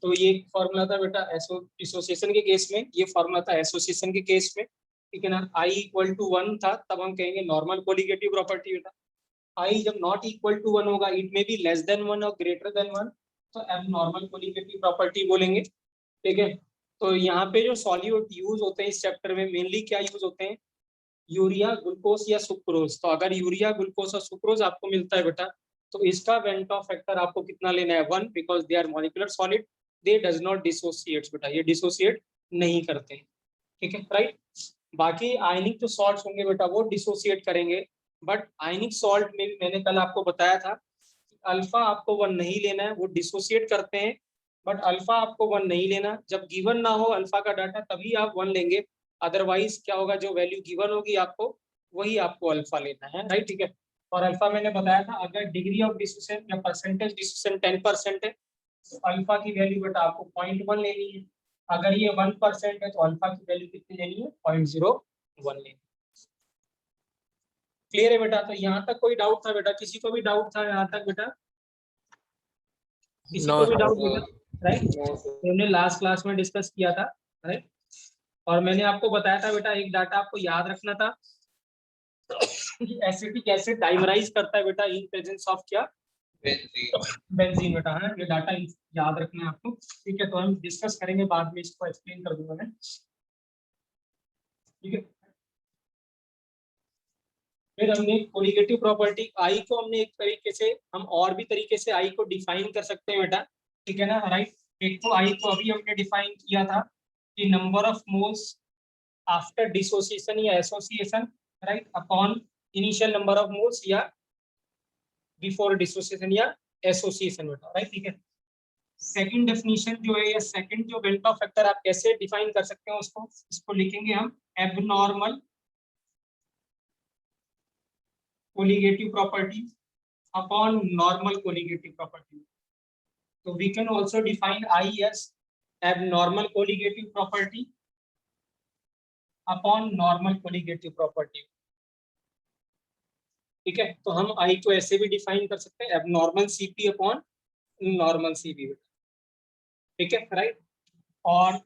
तो ये फॉर्मूला था बेटा डिसोसिएशन के केस में, ये फॉर्मूला था एसोसिएशन के केस में, ठीक है ना। I इक्वल टू 1 था तब हम कहेंगे नॉर्मल कोलिगेटिव प्रॉपर्टी बेटा। I जब नॉट इक्वल टू 1 होगा, इट में बी लेस देन 1 और ग्रेटर देन 1, तो एबनॉर्मल कोलिगेटिव प्रॉपर्टी बोलेंगे, ठीक है। तो यहाँ पे जो सॉल्यूट यूज होते हैं इस चैप्टर में मेनली क्या यूज होते हैं, यूरिया, ग्लूकोज या सुक्रोज। तो अगर यूरिया, ग्लूकोज और सुक्रोज आपको मिलता है बेटा, तो इसका वेंट ऑफ फैक्टर आपको कितना लेना है, 1, because they are molecular solid, they does not dissociate बेटा, ये डिसोसिएट नहीं करते, ठीक है, राइट। बाकी आयनिक जो सॉल्ट्स होंगे बेटा वो डिसोसिएट करेंगे, बट आयनिक सॉल्ट में भी मैंने कल आपको बताया था अल्फा आपको 1 नहीं लेना है, वो डिसोसिएट करते हैं, बट अल्फा आपको 1 नहीं लेना। जब गिवन ना हो अल्फा का डाटा तभी आप 1 लेंगे, अदरवाइज क्या होगा, जो वैल्यू गिवन होगी आपको वही आपको अल्फा लेना है, राइट, ठीक है। और अल्फा मैंने बताया था, अगर डिग्री ऑफ डिसोसिएशन या परसेंटेज डिसोसिएशन 10% है तो अल्फा की वैल्यू बेटा आपको 0.1 लेनी है। अगर ये 1% है तो अल्फा की वैल्यू कितनी लेनी है, 0.01 लेनी है। क्लियर है बेटा। तो यहाँ तक कोई डाउट था बेटा, किसी को भी डाउट था यहाँ तक बेटा, किसी को भी डाउट बेटा, राइट। हमने लास्ट क्लास में डिस्कस किया था, राइट। और मैंने आपको बताया था बेटा एक डाटा आपको याद रखना था कि एसिटिक एसिड डाइमराइज करता है बेटा इन प्रेजेंस ऑफ क्या, बेंजीन बेटा, है ये डाटा याद रखना है आपको, ठीक है। तो हम डिस्कस करेंगे बाद में, इसको एक्सप्लेन कर दूंगा मैं, ठीक है। फिर हमने कोलिगेटिव प्रॉपर्टी आई को हमने एक तरीके से, हम और भी तरीके से आई को डिफाइन कर सकते हैं बेटा, ठीक है ना, राइट। एक तो आई को अभी हमने डिफाइन किया था कि number of moles after dissociation या association, right, upon initial number of moles या बिफोर डिसोसिएशन या एसोसिएशन बेटा, राइट, ठीक है। सेकंड डेफिनेशन जो है, या सेकंड जो वेल्टा फैक्टर आप कैसे डिफाइन कर सकते हैं उसको, इसको लिखेंगे हम abnormal colligative property upon normal colligative property. तो we can also define i as abnormal colligative property upon normal colligative property, ठीक है। तो हम आई को ऐसे भी डिफाइन कर सकते हैं abnormal CP upon normal CP, ठीक है, राइट। और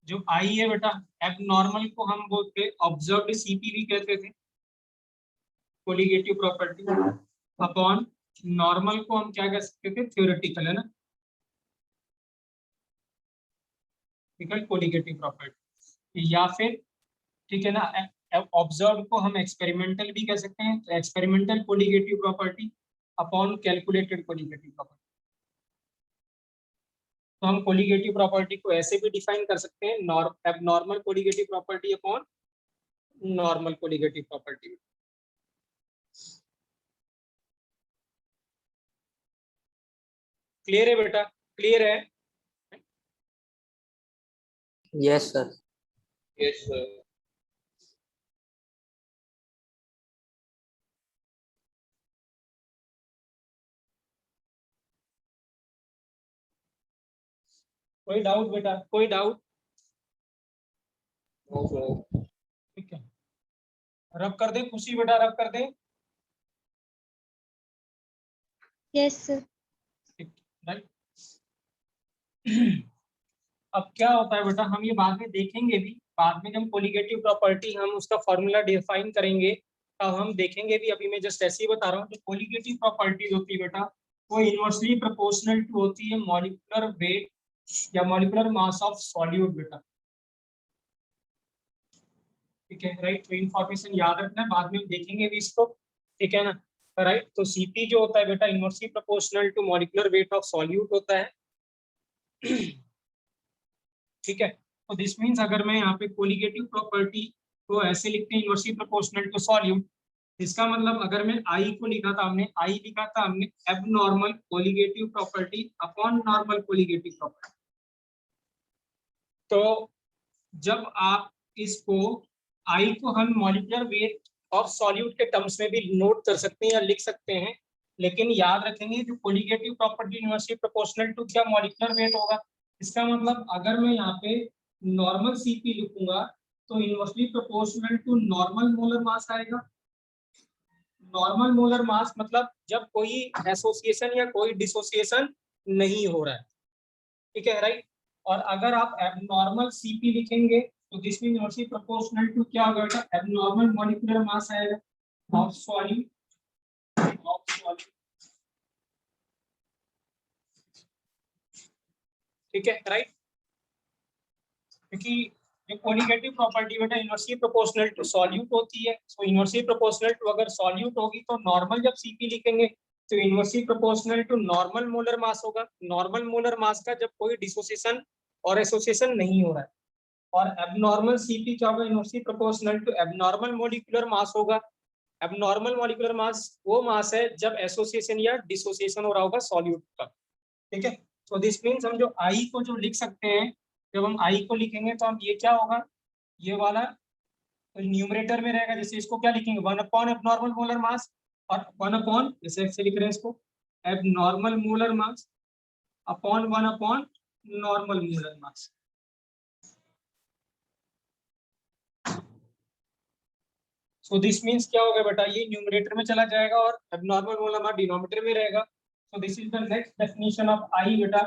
जो आई है बेटा, एबनॉर्मल को हम बोलते ऑब्जर्व्ड सीपी भी कहते थे, कोलिगेटिव प्रॉपर्टी, अपॉन नॉर्मल को हम क्या कह सकते थे, थ्योरेटिकल, है ना, कोलिगेटिव प्रॉपर्टी, या फिर ठीक है ना, ऑब्जर्व को हम एक्सपेरिमेंटल भी कह सकते हैं, तो experimental colligative property upon calculated colligative property. तो हम कोलिगेटिव प्रॉपर्टी को ऐसे भी डिफाइन कर सकते हैं, abnormal colligative property upon normal colligative property. Clear है बेटा, क्लियर है? Yes sir. Yes sir. कोई डाउट बेटा, कोई डाउट? No sir. ठीक है, रब कर दे खुशी बेटा, रब कर दे। Yes sir. राइट। अब क्या होता है बेटा, हम ये बाद में देखेंगे भी, बाद में जब कोलिगेटिव प्रॉपर्टी हम उसका फॉर्मूला डिफाइन करेंगे तब हम देखेंगे भी, अभी मैं जस्ट ऐसे ही बता रहा हूँ। जो कोलिगेटिव प्रॉपर्टीज होती है बेटा वो इनवर्सली प्रोपोर्शनल टू होती है मॉलिक्यूलर वेट या मॉलिक्यूलर मास ऑफ सॉल्यूट बेटा, ठीक है, राइट। तो इन्फॉर्मेशन याद रखना है, बाद में देखेंगे भी इसको, ठीक है ना, राइट। तो सीपी जो होता है बेटा inversely proportional to molecular weight of solute होता है, ठीक है। तो दिस मीन्स अगर मैं यहाँ पे कोलिगेटिव प्रॉपर्टी को ऐसे लिखते हैं इनवर्सली प्रोपोर्शनल टू सॉल्यूट, इसका मतलब अगर मैं आई को लिखा था, हमने आई लिखा था हमने abnormal colligative property upon normal colligative property. तो जब आप इसको आई को हम मॉलिक्यूलर वेट ऑफ सॉल्यूट के टर्म्स में भी नोट कर सकते हैं या लिख सकते हैं, लेकिन याद रखेंगे जो colligative property inversely proportional to क्या मॉलिक्यूलर वेट होगा। इसका मतलब अगर मैं यहाँ पे नॉर्मल सीपी लिखूंगा तो inversely proportional to normal molar mass आएगा। नॉर्मल मोलर मास मतलब जब कोई एसोसिएशन या कोई डिसोसिएशन नहीं हो रहा है, ठीक है राइट। और अगर आप एबनॉर्मल सीपी लिखेंगे तो this mean inversely proportional to क्या होगा बेटा, एबनॉर्मल मॉलिक्यूलर मास आएगा ऑफ सॉल्यूट, ठीक है राइट। क्योंकि जो कोलिगेटिव प्रॉपर्टी बेटा इनवर्सली प्रोपोर्शनल टू सॉल्यूट होती है, सो इनवर्सली प्रोपोर्शनल टू अगर सॉल्यूट होगी तो नॉर्मल जब सीपी लिखेंगे तो inversely proportional to normal molar mass होगा। नॉर्मल मोलर मास का जब कोई डिसोसिएशन और एसोसिएशन नहीं हो रहा है। और एबनॉर्मल सीपी क्या होगा, inversely proportional to abnormal molecular mass होगा। एबनॉर्मल मॉलिक्यूलर मास वो मास है जब एसोसिएशन या डिसोसिएशन हो रहा होगा सॉल्यूट का, ठीक है। तो दिस मीन्स हम जो आई को जो लिख सकते हैं, जब हम आई को लिखेंगे तो हम ये क्या होगा, ये वाला न्यूमरेटर में रहेगा, जैसे इसको क्या लिखेंगे 1 अपॉन एबनॉर्मल मोलर मास, और 1 अपॉन जैसे ऐसे लिख रहे हैं इसको abnormal molar mass upon 1 upon normal molar mass. So this means क्या होगा बेटा, ये न्यूमरेटर में चला जाएगा और एबनॉर्मल मोलर मास डिनोमिनेटर में रहेगा। So this is the next definition of i बेटा,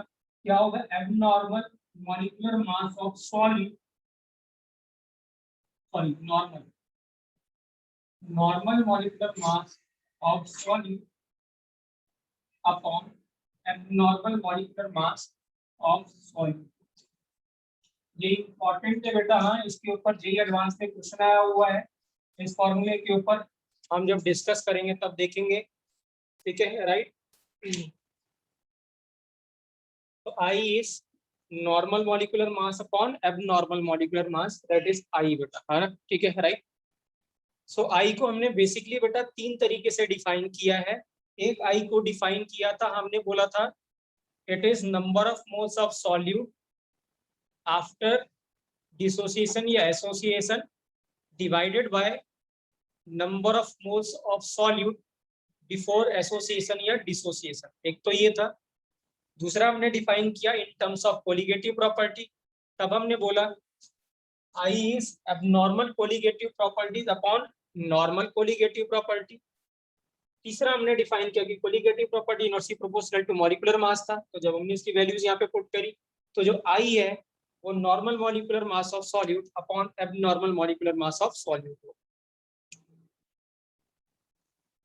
क्या होगा, abnormal molecular mass of solute, sorry normal molecular mass of solute upon abnormal molecular mass of solute. ये इंपॉर्टेंट है बेटा, हाँ इसके ऊपर जेईई एडवांस में क्वेश्चन आया हुआ है। इस फॉर्मूले के ऊपर हम जब डिस्कस करेंगे तब देखेंगे, ठीक है राइट। तो i is normal molecular mass upon abnormal molecular mass, that is i बेटा, है ना, ठीक है राइट। सो आई को हमने बेसिकली बेटा 3 तरीके से डिफाइन किया है। एक आई को डिफाइन किया था, हमने बोला था it is number of moles of solute after dissociation या association divided by number of moles of solute before association या डिसोसिएशन, एक तो ये था। दूसरा हमने डिफाइन किया in terms of colligative property, तब हमने बोला i is abnormal colligative properties upon normal colligative property. तीसरा हमने डिफाइन किया कि colligative property inversely proportional to molecular mass था, तो जब हमने इसकी वैल्यूज यहाँ पे पुट करी तो जो आई है वो normal molecular mass of solute upon abnormal molecular mass of solute.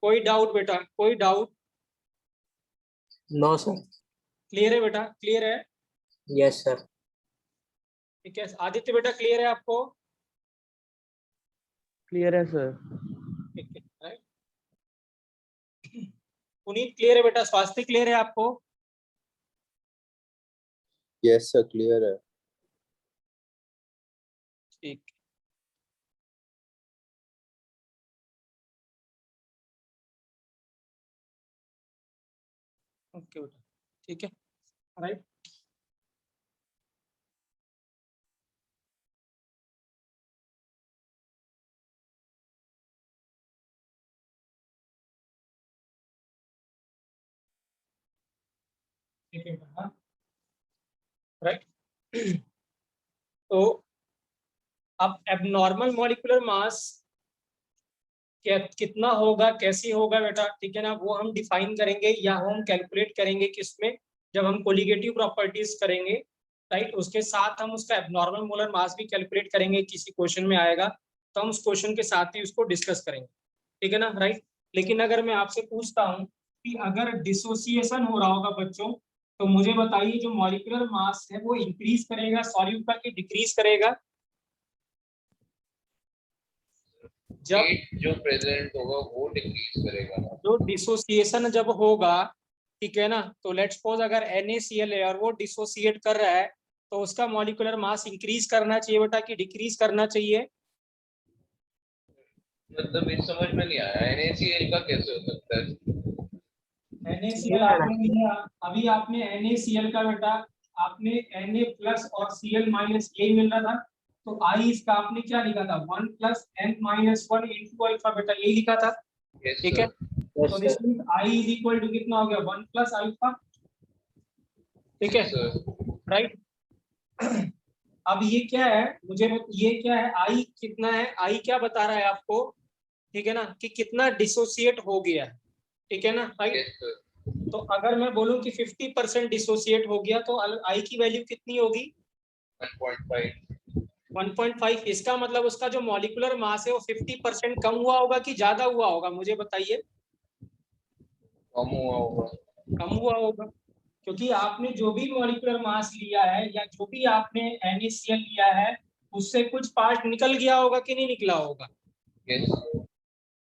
कोई डाउट बेटा, कोई डाउट? No sir. क्लियर है बेटा, क्लियर है? Yes sir. ठीक है आदित्य बेटा, क्लियर है आपको? क्लियर है सर। ठीक है राइट। पुनीत क्लियर है बेटा? स्वास्थ्य क्लियर है आपको? यस सर क्लियर है। ठीक, ओके बेटा, ठीक है राइट। ठीक है बेटा राइट। तो अब एबनॉर्मल मॉलिक्यूलर मास कितना होगा, कैसे होगा बेटा, ठीक है ना, वो हम डिफाइन करेंगे या हम कैलकुलेट करेंगे किसमें, जब हम कोलिगेटिव प्रॉपर्टीज करेंगे राइट। उसके साथ हम उसका एबनॉर्मल मोलर मास भी कैलकुलेट करेंगे, किसी क्वेश्चन में आएगा तो हम उस क्वेश्चन के साथ ही उसको डिस्कस करेंगे, ठीक है ना राइट। लेकिन अगर मैं आपसे पूछता हूँ कि अगर डिसोसिएशन हो रहा होगा बच्चों, तो मुझे बताइए जो मॉलिक्यूलर मास है वो इंक्रीज करेगा सॉल्यूट का कि डिक्रीज करेगा? जब स्टेट जो प्रेजेंट होगा वो डिक्रीज करेगा। जो डिसोसिएशन जब होगा, ठीक है ना, तो लेट्स सपोज अगर NaCl है और वो डिसोसिएट कर रहा है तो उसका मॉलिक्यूलर मास इंक्रीज करना चाहिए बेटा कि डिक्रीज करना चाहिए? मतलब इस समझ में नहीं आया, NaCl का कैसे हो सकता है? NaCl आपने लिया अभी, आपने NaCl का बेटा आपने Na प्लस और Cl माइनस यही मिल रहा था, तो आई इसका आपने क्या लिखा था 1 plus n minus 1 into alpha बेटा, यही लिखा था, Yes, ठीक है। sir. तो this means i is equal to कितना हो गया 1 प्लस अल्फा, ठीक है Yes, sir. राइट। अब ये क्या है, मुझे ये क्या है, आई कितना है, आई क्या बता रहा है आपको, ठीक है ना, कि कितना डिसोसिएट हो गया है, ठीक है ना राइट। Yes, sir. तो अगर मैं बोलूं कि 50% डिसोसिएट हो गया तो आई की वैल्यू कितनी होगी? 1.5 1.5। इसका मतलब उसका जो मॉलिक्यूलर मास है वो 50% कम हुआ होगा कि ज्यादा हुआ होगा, मुझे बताइए। कम हुआ होगा। कम हुआ होगा, क्योंकि आपने जो भी मॉलिक्यूलर मास लिया है या जो भी आपने NaCl लिया है उससे कुछ पार्ट निकल गया होगा कि नहीं निकला होगा? यस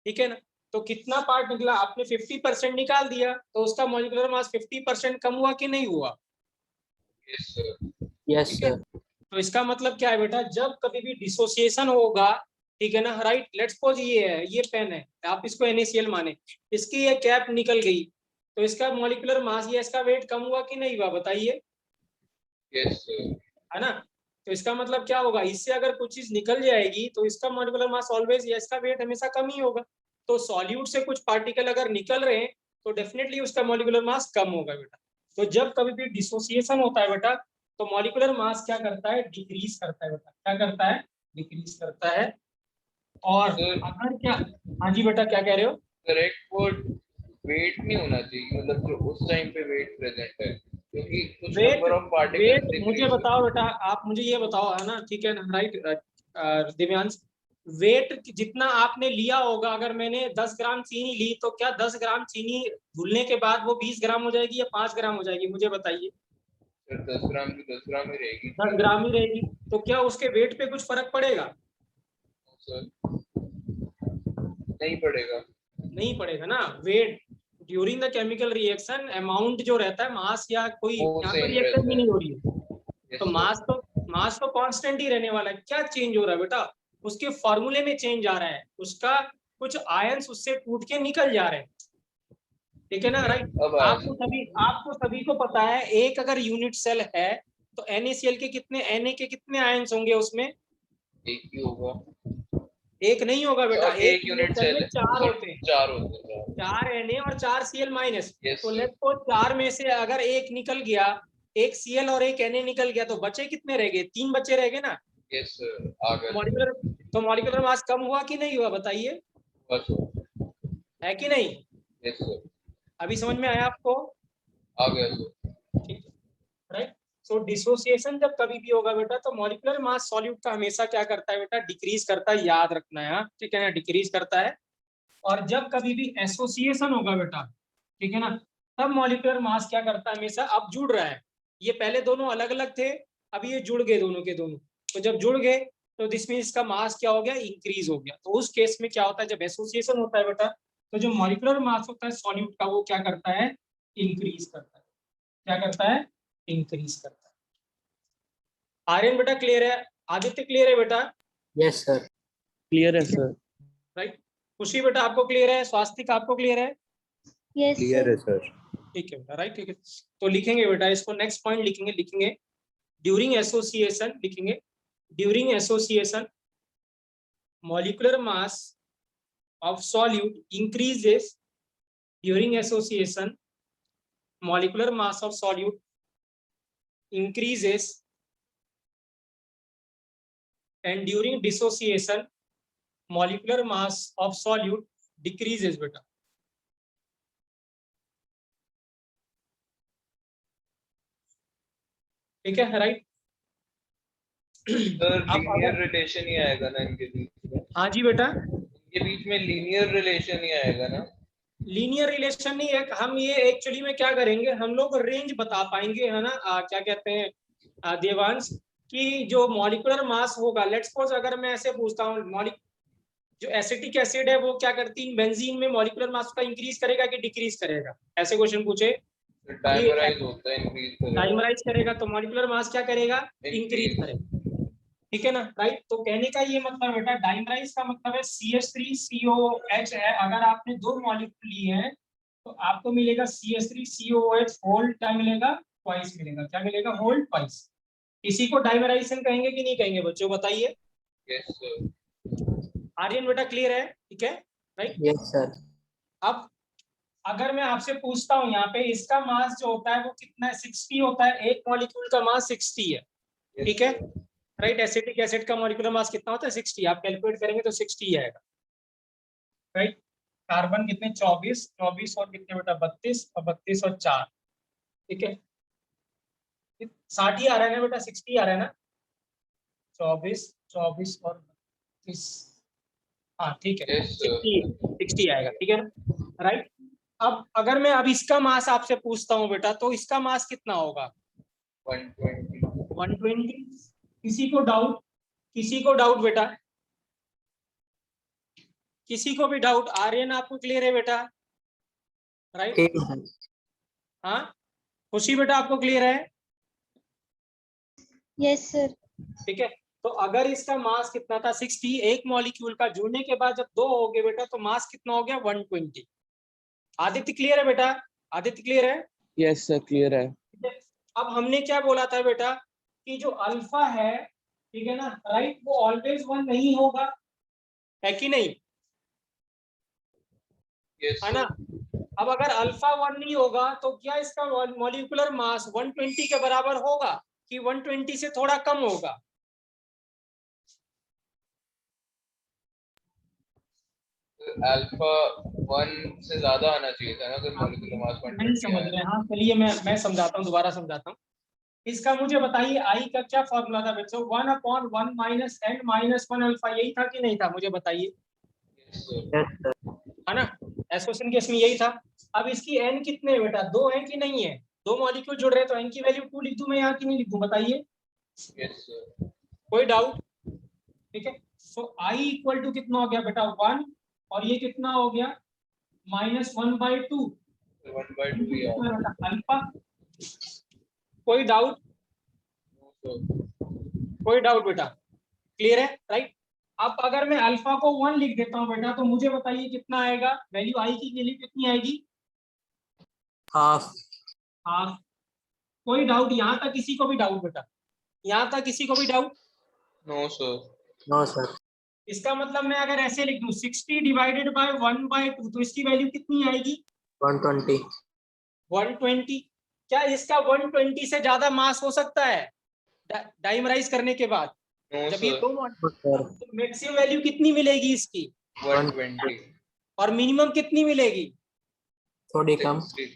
ठीक है ना। तो कितना पार्ट निकला? आपने 50% निकाल दिया, तो उसका मॉलिक्यूलर मास 50% कम हुआ कि नहीं हुआ? यस यस ठीक है। सर। तो इसका मतलब क्या है बेटा, जब कभी भी डिसोसिएशन होगा, ठीक है ना, राइट, लेट्स सपोज ये है, ये पेन है, आप इसको NaCl माने, इसकी ये कैप निकल गई, तो इसका मॉलिक्यूलर मास या इसका वेट कम हुआ कि नहीं हुआ, बताइए, यस है ना। तो इसका मतलब क्या होगा, इससे अगर कुछ चीज निकल जाएगी तो इसका मॉलिक्यूलर मास ऑलवेज या इसका वेट हमेशा कम ही होगा। तो सॉल्यूट से कुछ पार्टिकल अगर निकल रहे हैं तो डेफिनेटली उसका मॉलिक्यूलर मास कम होगा बेटा। तो जब कभी भी डिसोसिएशन होता है बेटा, तो मॉलिक्यूलर मास क्या करता है, डिक्रीज करता है बेटा। क्या करता है? डिक्रीज करता है। और सर अगर क्या, हाँ जी बेटा क्या कह रहे हो? करेक्ट वर्ड वेट नहीं होना चाहिए, मतलब जो उस टाइम पे वेट प्रेजेंट है, क्योंकि कुछ weight, number of weight particles मुझे डिक्रीज। बताओ बेटा, आप मुझे ये बताओ, है ना, ठीक है ना, राइट दिव्यांश, वेट जितना आपने लिया होगा, अगर मैंने 10 ग्राम चीनी ली तो क्या 10 ग्राम चीनी घुलने के बाद वो 20 ग्राम हो जाएगी या 5 ग्राम हो जाएगी, मुझे बताइए। सर 10 ग्राम की 10 ग्राम ही रहेगी। 10 ग्राम ही रहेगी। तो क्या उसके वेट पे कुछ फर्क पड़ेगा? सर नहीं पड़ेगा। नहीं पड़ेगा ना। Weight during the chemical reaction, amount जो रहता है मास या कोई, वो यहाँ तो सेम रिएक्शन भी रहता नहीं है। हो रही है, यस तो सर। मास तो कांस्टेंट ही रहने वाला है। क्या चेंज हो रहा है बेटा? उसके फॉर्मूले में चेंज आ रहा है, उसका कुछ आयंस उससे टूट के निकल जा रहे हैं, ठीक है ना, राइट। अब आया आपको सभी को पता है, एक अगर यूनिट सेल है तो NaCl के कितने, Na के कितने आयंस होंगे उसमें? एक ही होगा। एक नहीं होगा बेटा, और एक एक यूनिट यूनिट सेल में सेल है, 4 सर होते हैं। 4 होते हैं। 4 Na और 4 Cl माइनस। यस तो सर। लेट्स सपोज 4 में से अगर एक निकल गया, एक Cl और एक Na निकल गया, तो बचे कितने रह गए? 3 बचे रह गए ना। यस सर आ गया सर। मॉलिक्यूलर, तो मॉलिक्यूलर मास कम हुआ कि नहीं हुआ, बताइए, बस है कि नहीं? यस सर अभी समझ में आया आपको? आ गया सर। ठीक है, राइट। सो डिसोसिएशन जब कभी भी होगा बेटा, तो मॉलिक्यूलर मास सॉल्यूट का हमेशा क्या करता है बेटा, डिक्रीज करता है, याद रखना है, ठीक है ना, डिक्रीज करता है। और जब कभी भी एसोसिएशन होगा बेटा, ठीक है ना, तब मॉलिक्यूलर मास क्या करता है, हमेशा अब जुड़ रहा है। ये पहले दोनों अलग अलग थे, अभी ये जुड़ गए दोनों के दोनों। तो जब जुड़ गए तो दिस मीन इसका मास क्या हो गया, इंक्रीज हो गया। तो उस केस में क्या होता है, जब एसोसिएशन होता है बेटा, तो जो मॉलिक्यूलर मास होता है सॉल्यूट का, वो क्या करता है, इंक्रीज करता है। क्या करता है? इंक्रीज करता है। आर्यन बेटा क्लियर है? आदित्य क्लियर है बेटा? Yes sir. क्लियर है ठीक है, सर। राइट। खुशी बेटा आपको क्लियर है? स्वास्तिक आपको क्लियर है? Yes, clear sir. है सर। ठीक है बेटा, राइट, ठीक है। तो लिखेंगे बेटा इसको, नेक्स्ट पॉइंट लिखेंगे ड्यूरिंग एसोसिएशन, लिखेंगे during association molecular mass of solute increases, during association molecular mass of solute increases and during dissociation molecular mass of solute decreases बेटा। ठीक है, राइट। सर आप लीनियर अगर, रिलेशन ही आएगा ना इनके बीच में? हाँ जी बेटा, इनके बीच में लीनियर रिलेशन ही आएगा ना? लीनियर रिलेशन नहीं है, हम ये एक्चुअली में क्या करेंगे, हम लोग रेंज बता पाएंगे, है ना, क्या कहते हैं देवांश, कि जो मॉलिक्यूलर मास होगा, लेट्स सपोज अगर मैं ऐसे पूछता हूँ, जो एसिटिक एसिड है वो क्या करती है, बेंजीन में मॉलिक्यूलर मास का इंक्रीज करेगा कि डिक्रीज करेगा, ऐसे क्वेश्चन पूछे कि डाइमराइज होता है, इंक्रीज करेगा। डाइमराइज करेगा, तो मॉलिक्यूलर मास क्या करेगा, इंक्रीज इंक्रीज। करेगा, ठीक है ना, राइट। तो कहने का ये मतलब बेटा, डाइमराइज का मतलब है CH3COH है। अगर आपने 2 मॉलिक्यूल लिए हैं तो आपको मिलेगा CH3COH होल, क्या मिलेगा, ट्वाइस मिलेगा। क्या मिलेगा, होल ट्वाइस। इसी को डाइमराइजेशन कहेंगे कि नहीं कहेंगे बच्चों, बताइए। Yes sir. आर्यन बेटा क्लियर है? ठीक है, राइट। Yes sir. अब अगर मैं आपसे पूछता हूँ यहाँ पे, इसका मास जो होता है वो कितना है, 60 होता है, एक मॉलिक्यूल का मास 60 है, ठीक है, राइट। एसिटिक एसिड का मॉलिक्यूलर मास कितना होता है, 60। आप कैलकुलेट करेंगे तो 60 आएगा, राइट। कार्बन कितने 24, 24 और कितने बेटा 32, और 32 और 4, ठीक है 60 ही आ रहा है ना बेटा, 60 आ रहा है ना, 24, 24 और 32, हाँ ठीक है, Yes, sir. 60 आएगा, ठीक है ना, राइट। अब अगर मैं अब इसका मास आपसे पूछता हूँ बेटा, तो इसका मास कितना होगा? 120. 120। किसी को डाउट? किसी को डाउट बेटा? किसी को भी डाउट? आर्यन आपको क्लियर है बेटा? राइट, ठीक है। हाँ खुशी बेटा आपको क्लियर है? Yes, sir. ठीक है, तो अगर इसका मास कितना था 60, एक मॉलिक्यूल का जुड़ने के बाद जब 2 हो गए बेटा, तो मास कितना हो गया 120। आदित्य क्लियर है बेटा? आदित्य क्लियर है? यस सर क्लियर है। अब हमने क्या बोला था बेटा कि जो अल्फा है, ठीक है ना, राइट, वो ऑलवेज 1 नहीं होगा, है कि नहीं, Yes, है ना। sir. अब अगर अल्फा 1 नहीं होगा तो क्या इसका मॉलिक्यूलर मास 120 के बराबर होगा कि 120 से थोड़ा कम होगा? अल्फा 1 से ज्यादा आना चाहिए था ना, अगर मॉलिक्यूलर मास नहीं 120 समझ आया। रहे, हाँ चलिए मैं समझाता हूँ, दोबारा समझाता हूँ। इसका मुझे बताइए आई का क्या फॉर्मूला था बच्चों? 1/1 माइनस n माइनस 1 अल्फा, यही था कि नहीं था, मुझे बताइए, Yes, sir. Yes sir. है ना। एसोसिएशन केस में यही था। अब इसकी n कितने है बेटा? 2 है कि नहीं है? 2 मॉलिक्यूल जुड़ रहे हैं, तो n की वैल्यू 2 लिख दूं मैं यहाँ की नहीं लिख दूं, बताइए, Yes, sir. कोई डाउट? ठीक है, सो i इक्वल टू कितना हो गया बेटा 1, और ये कितना हो गया -1/2 1/2 यार. अल्फा। कोई डाउट? No, sir. कोई डाउट बेटा? क्लियर है, राइट। अब अगर मैं अल्फा को 1 लिख देता हूँ बेटा, तो मुझे बताइए कितना आएगा वैल्यू, आई की वैल्यू कितनी आएगी? हाफ। हाफ। कोई डाउट यहाँ तक? किसी को भी डाउट बेटा? यहाँ तक किसी को भी doubt? No, sir. No sir. इसका मतलब मैं अगर ऐसे लिख दूं 60 डिवाइडेड बाय 1/2, तो इसकी वैल्यू कितनी आएगी? 120। 120। क्या इसका 120 से ज्यादा मास हो सकता है डाइमराइज करने के बाद? No, जब ये sir. दो सर तो मैक्सिमम वैल्यू कितनी मिलेगी इसकी, 120. और मिनिमम कितनी मिलेगी? थोड़ी कम। 60.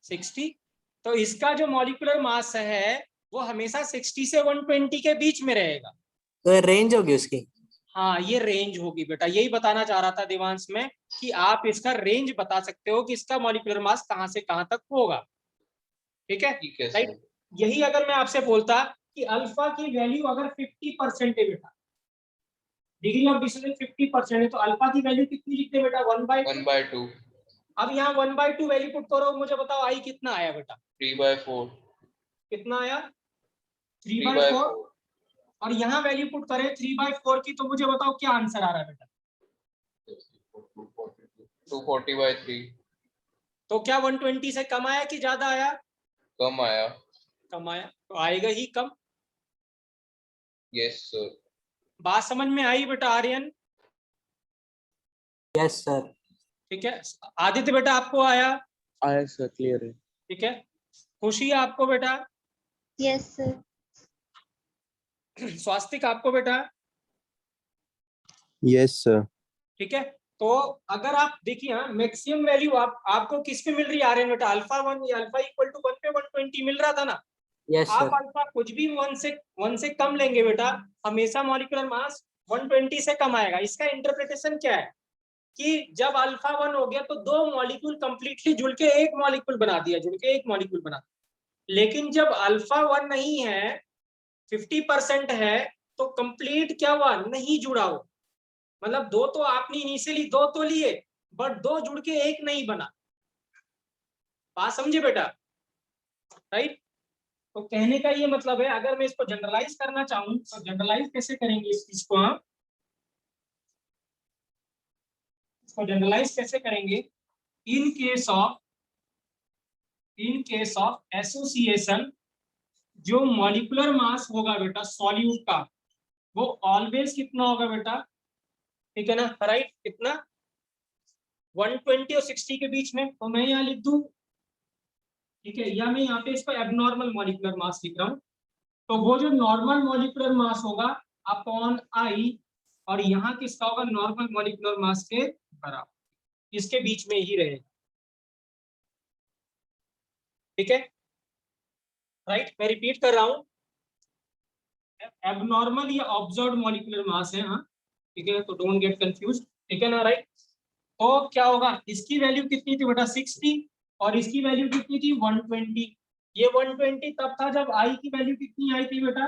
60। तो इसका जो मॉलिक्यूलर मास है वो हमेशा 60 से 120 के बीच में रहेगा। तो रेंज होगी उसकी। हाँ ये रेंज होगी बेटा, यही बताना चाह रहा था देवांश में कि आप इसका रेंज बता सकते हो कि इसका मॉलिक्यूलर मास कहाँ से कहाँ तक होगा, ठीक है, ठीक है राइट। सर. यही अगर मैं आपसे बोलता कि अल्फा की वैल्यू अगर 50% है बेटा, डिग्री ऑफ डिस्टेंस 50% है, तो अल्फा की वैल्यू कितनी लिखते बेटा? 1/2। 1/2. अब यहाँ 1/2 वैल्यू पुट करो, मुझे बताओ आई कितना आया बेटा? 3/4. कितना आया? 3/4। 3/4. और यहाँ वैल्यू पुट करें 3/4 की, तो मुझे बताओ क्या आंसर आ रहा है बेटा? 240/3. तो क्या 120 से कम आया कि ज्यादा आया? कम आया. कम आया, तो आएगा ही कम। Yes, sir. बात समझ में आई बेटा आर्यन? Yes sir. ठीक है, आदित्य बेटा आपको आया? आया सर क्लियर है। ठीक है, खुशी आपको बेटा? Yes, sir. स्वास्तिक आपको बेटा? Yes sir. ठीक है, तो अगर आप देखिए हाँ, मैक्सिमम वैल्यू आपको किस पे मिल रही है आर्यन बेटा? अल्फा 1 या अल्फा इक्वल टू 1 पे 120 मिल रहा था ना। यस आप सर। अल्फा कुछ भी 1 से कम लेंगे बेटा, हमेशा मॉलिक्यूलर मास 120 से कम आएगा। इसका इंटरप्रिटेशन क्या है कि जब अल्फा 1 हो गया तो 2 मॉलिक्यूल कंप्लीटली जुड़ के एक मॉलिक्यूल बना दिया, जुड़ के एक मॉलिक्यूल बना। लेकिन जब अल्फा 1 नहीं है, 50% है, तो कंप्लीट क्या हुआ? नहीं जुड़ा हो। मतलब 2 तो आपने इनिशियली 2 तो लिए, बट 2 जुड़ के एक नहीं बना। बात समझे बेटा, राइट। तो कहने का ये मतलब है, अगर मैं इसको जनरलाइज करना चाहूं तो जनरलाइज कैसे करेंगे इस चीज को? हम इसको जनरलाइज कैसे करेंगे? इन केस ऑफ एसोसिएशन, जो मॉलिक्यूलर मास होगा बेटा सॉल्यूट का, वो ऑलवेज कितना होगा बेटा? ठीक है ना, राइट, कितना? 120 और 60 के बीच में। तो मैं यहाँ लिख दूं, ठीक है, या मैं यहाँ पे इसको एबनॉर्मल मॉलिक्यूलर मास लिख रहा हूँ। तो वो जो नॉर्मल मॉलिक्यूलर मास होगा अपॉन आई, और यहाँ किसका होगा? नॉर्मल मॉलिक्यूलर मास के बराबर। इसके बीच में ही रहेगा। ठीक है, राइट। मैं रिपीट कर रहा हूं, एबनॉर्मल या ऑब्जर्व्ड मॉलिक्यूलर मास है, हाँ ठीक है, तो डोंट गेट कंफ्यूज, ठीक है ना, राइट। तो क्या होगा, इसकी वैल्यू कितनी थी बेटा 60 और इसकी वैल्यू कितनी थी 120। ये 120 तब था जब आई की वैल्यू कितनी आई थी बेटा,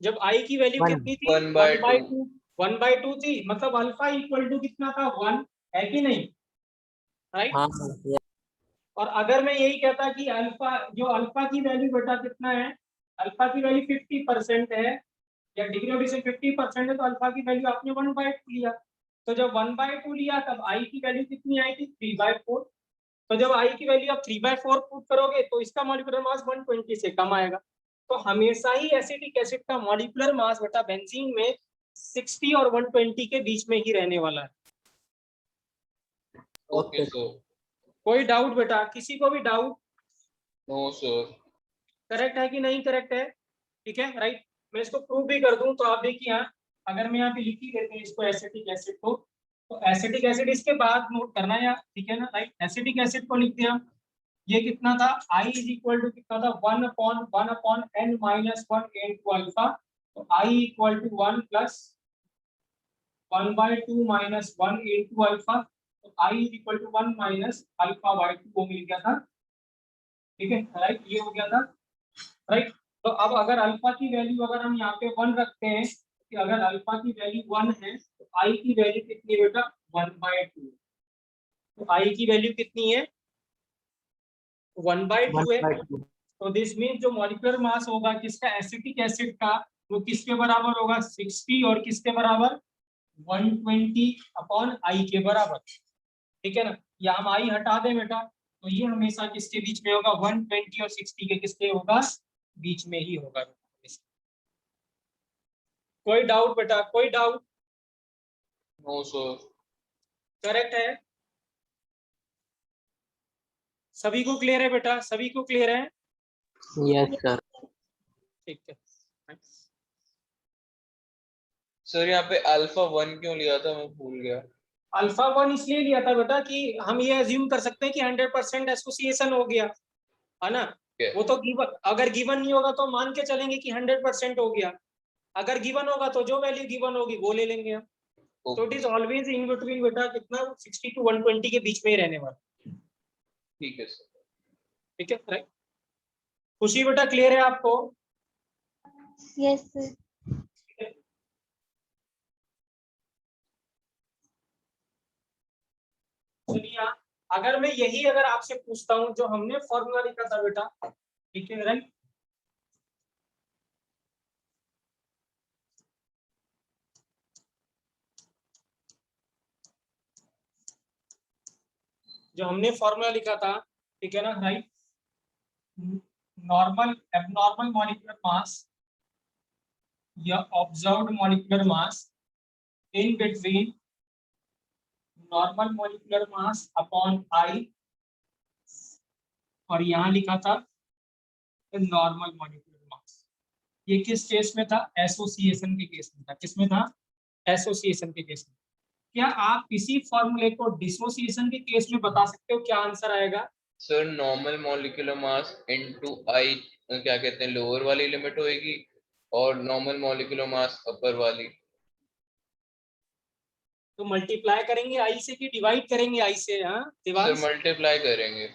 जब आई की वैल्यू 1। कितनी थी 1/2। 1/2 थी, मतलब अल्फा इक्वल टू कितना था 1, है कि नहीं, राइट। हाँ ये और अगर मैं यही कहता कि अल्फा, जो अल्फा की वैल्यू बेटा कितना है, अल्फा की वैल्यू 50% है या डिग्री ऑफ फ्रीडम 50% है, तो अल्फा की वैल्यू आपने 1/2 लिया। तो जब 1/2 लिया तब आई की वैल्यू कितनी आई थी 3/4। तो जब आई की वैल्यू आप 3/4 पुट करोगे तो इसका मॉलिक्यूलर मास 120 से कम आएगा। तो हमेशा ही एसिटिक एसिड का मॉलिक्यूलर मास बेटा बेंजीन में 60 और 120 के बीच में ही रहने वाला है। Okay sir. कोई डाउट बेटा, किसी को भी डाउट? No sir. करेक्ट है कि नहीं करेक्ट है? ठीक है, राइट। मैं इसको प्रूव भी कर दूं तो आप देखिए, यहाँ अगर मैं यहाँ पे लिख ही देते हैं इसको एसिटिक एसिड को, तो एसिटिक एसिड इसके बाद नोट करना है यार, ठीक है ना, राइट। एसिटिक एसिड को लिख दिया, ये कितना था, I इज इक्वल टू कितना था 1/(n-1) into अल्फा, तो I equal to 1 plus 1/2 minus 1 into alpha, तो I is equal to 1 minus अल्फा/2 वो मिल गया था, ठीक है, राइट। ये हो गया था, राइट। तो अब अगर अल्फा की वैल्यू अगर हम यहाँ पे 1 रखते हैं, कि अगर अल्फा की वैल्यू 1 है तो I की वैल्यू कितनी है बेटा 1/2, तो I की वैल्यू कितनी है 1/2 है। 1/2। तो दिस मीन जो मॉलिक्यूलर मास होगा किसका, एसिटिक एसिड का, वो किसके बराबर होगा 60 और किसके बराबर 120/I के बराबर, ठीक है ना। या हम I हटा दें बेटा, तो ये हमेशा किसके बीच में होगा 120 और 60 के किसके होगा बीच में ही होगा। कोई डाउट बेटा, कोई डाउट? No sir. करेक्ट है, सभी को क्लियर है बेटा, सभी को क्लियर है? Yes sir. ठीक है। सर यहाँ पे अल्फा 1 क्यों लिया था, मैं भूल गया। अल्फा 1 इसलिए लिया था बेटा कि हम ये अज्यूम कर सकते हैं कि 100% एसोसिएशन हो गया है ना। वो तो गिवन, अगर गिवन नहीं होगा तो मान के चलेंगे कि 100% हो गया, अगर गिवन होगा तो जो वैल्यू गिवन होगी वो ले लेंगे हम। तो it is always in between बेटा कितना 60 to 120 के बीच में ही रहने वाला। ठीक है सर। ठीक है, राइट। खुशी बेटा क्लियर है आपको? Yes sir. चलिए, अगर मैं यही अगर आपसे पूछता हूं जो हमने फॉर्मूला लिखा था बेटा, ठीक है, राइट, जो हमने फॉर्मूला लिखा था, ठीक है ना, right, normal abnormal molecular mass या observed molecular mass in between normal molecular mass upon i, और यहां लिखा था नॉर्मल मॉलिक्यूलर मास। ये किस केस में था, एसोसिएशन के केस में था। किसमें था, एसोसिएशन के केस में। क्या आप इसी फॉर्मूले को डिसोसिएशन के केस में बता सकते हो, क्या आंसर आएगा? Sir normal molecular mass into I, क्या कहते हैं, लोअर वाली लिमिट होएगी और नॉर्मल मॉलिक्यूलर मास अपर वाली। तो मल्टीप्लाई करेंगे आई से कि डिवाइड करेंगे आई से? हाँ सर दिवांश, मल्टीप्लाई करेंगे।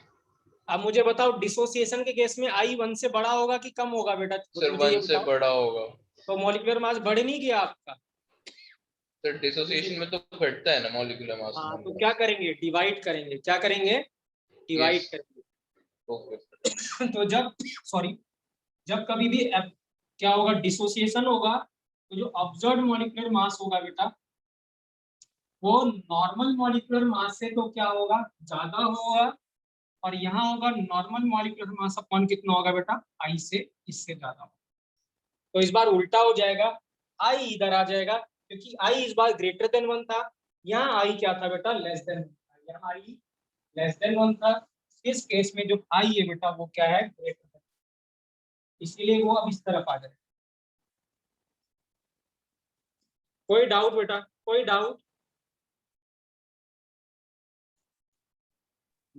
अब मुझे बताओ डिसोसिएशन के केस में आई 1 से बड़ा होगा कि कम होगा बेटा, सर मुझे ये 1 से बताओ। बड़ा होगा। तो मॉलिक्यूलर मास बढ़ नहीं गया आपका? सर डिसोसिएशन में तो घटता है ना मॉलिक्यूलर मास हाँ, तो नंबर। क्या करेंगे, डिवाइड करेंगे। क्या करेंगे, डिवाइड यस। करेंगे। ओके। तो जब, सॉरी, जब कभी भी क्या होगा, डिसोसिएशन होगा, तो जो ऑब्जर्व्ड मॉलिक्यूलर मास होगा बेटा वो नॉर्मल मॉलिक्यूलर मास से तो क्या होगा, ज्यादा होगा, और यहाँ होगा नॉर्मल मॉलिक्यूलर मास अपॉन कितना होगा बेटा, आई से इससे ज्यादा होगा। तो इस बार उल्टा हो जाएगा, आई इधर आ जाएगा, क्योंकि आई इस बार ग्रेटर देन 1 था, यहाँ आई क्या था बेटा, लेस देन 1 था, यहाँ आई लेस देन 1 था। इस केस में जो आई है बेटा वो क्या है, ग्रेटर देन, इसीलिए वो अब इस तरफ आ जाएगा। कोई डाउट बेटा, कोई डाउट?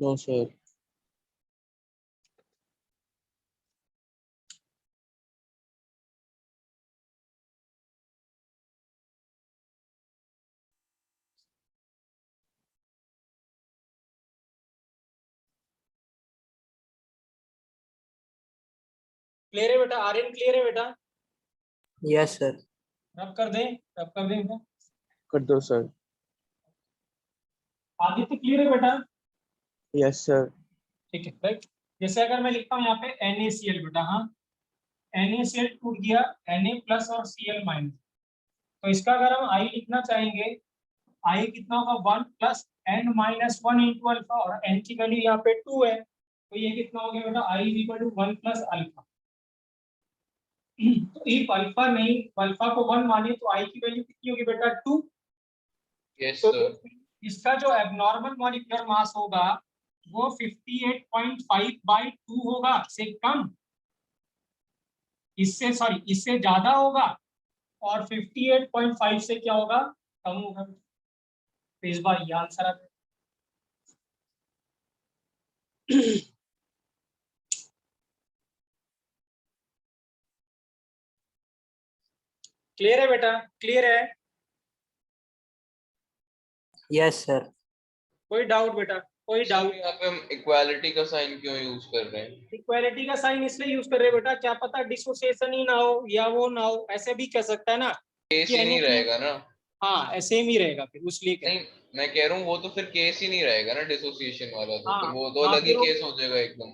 No, sir. क्लियर है बेटा? आर्यन क्लियर है बेटा? Yes, sir. रब कर दें बेटा। कर दो सर. आदित्य क्लियर है बेटा? Yes, sir. ठीक है राइट। जैसे अगर मैं लिखता हूँ यहाँ पे NaCl बेटा, हाँ NaCl टूट गया Na प्लस और Cl माइनस, तो इसका अगर हम I लिखना चाहेंगे, I कितना होगा 1 plus n minus 1 into alpha, और n की वैल्यू यहाँ पे 2 है, तो ये कितना हो गया बेटा? I is equal to 1 plus alpha. तो इफ अल्फा नहीं, अल्फा को 1 माने तो I की वैल्यू कितनी होगी बेटा? 2। यस तो सर। इसका जो एब्नॉर्मल मॉलिक्यूलर मास होगा वो 58.5 बाई 2 होगा, से कम, इससे सॉरी इससे ज्यादा होगा, और 58.5 से क्या होगा? कम होगा। तो इस बार ये आंसर आ क्लियर है बेटा? क्लियर है? Yes, sir. कोई डाउट बेटा? कोई सर डाउट? यहाँ पे हम इक्वालिटी का साइन क्यों यूज कर रहे हैं? इक्वालिटी का साइन इसलिए यूज कर रहे हैं बेटा, क्या पता डिसोसिएशन ही ना हो या वो ना हो, ऐसे भी कह सकता है ना केस कि ही नहीं रहेगा ना। हाँ ऐसे ही रहेगा, फिर इसलिए कह नहीं, मैं कह रहा हूँ वो तो फिर केस ही नहीं रहेगा ना डिसोसिएशन वाला, तो फिर हाँ वो तो हाँ अलग ही फिर वो केस हो जाएगा एकदम।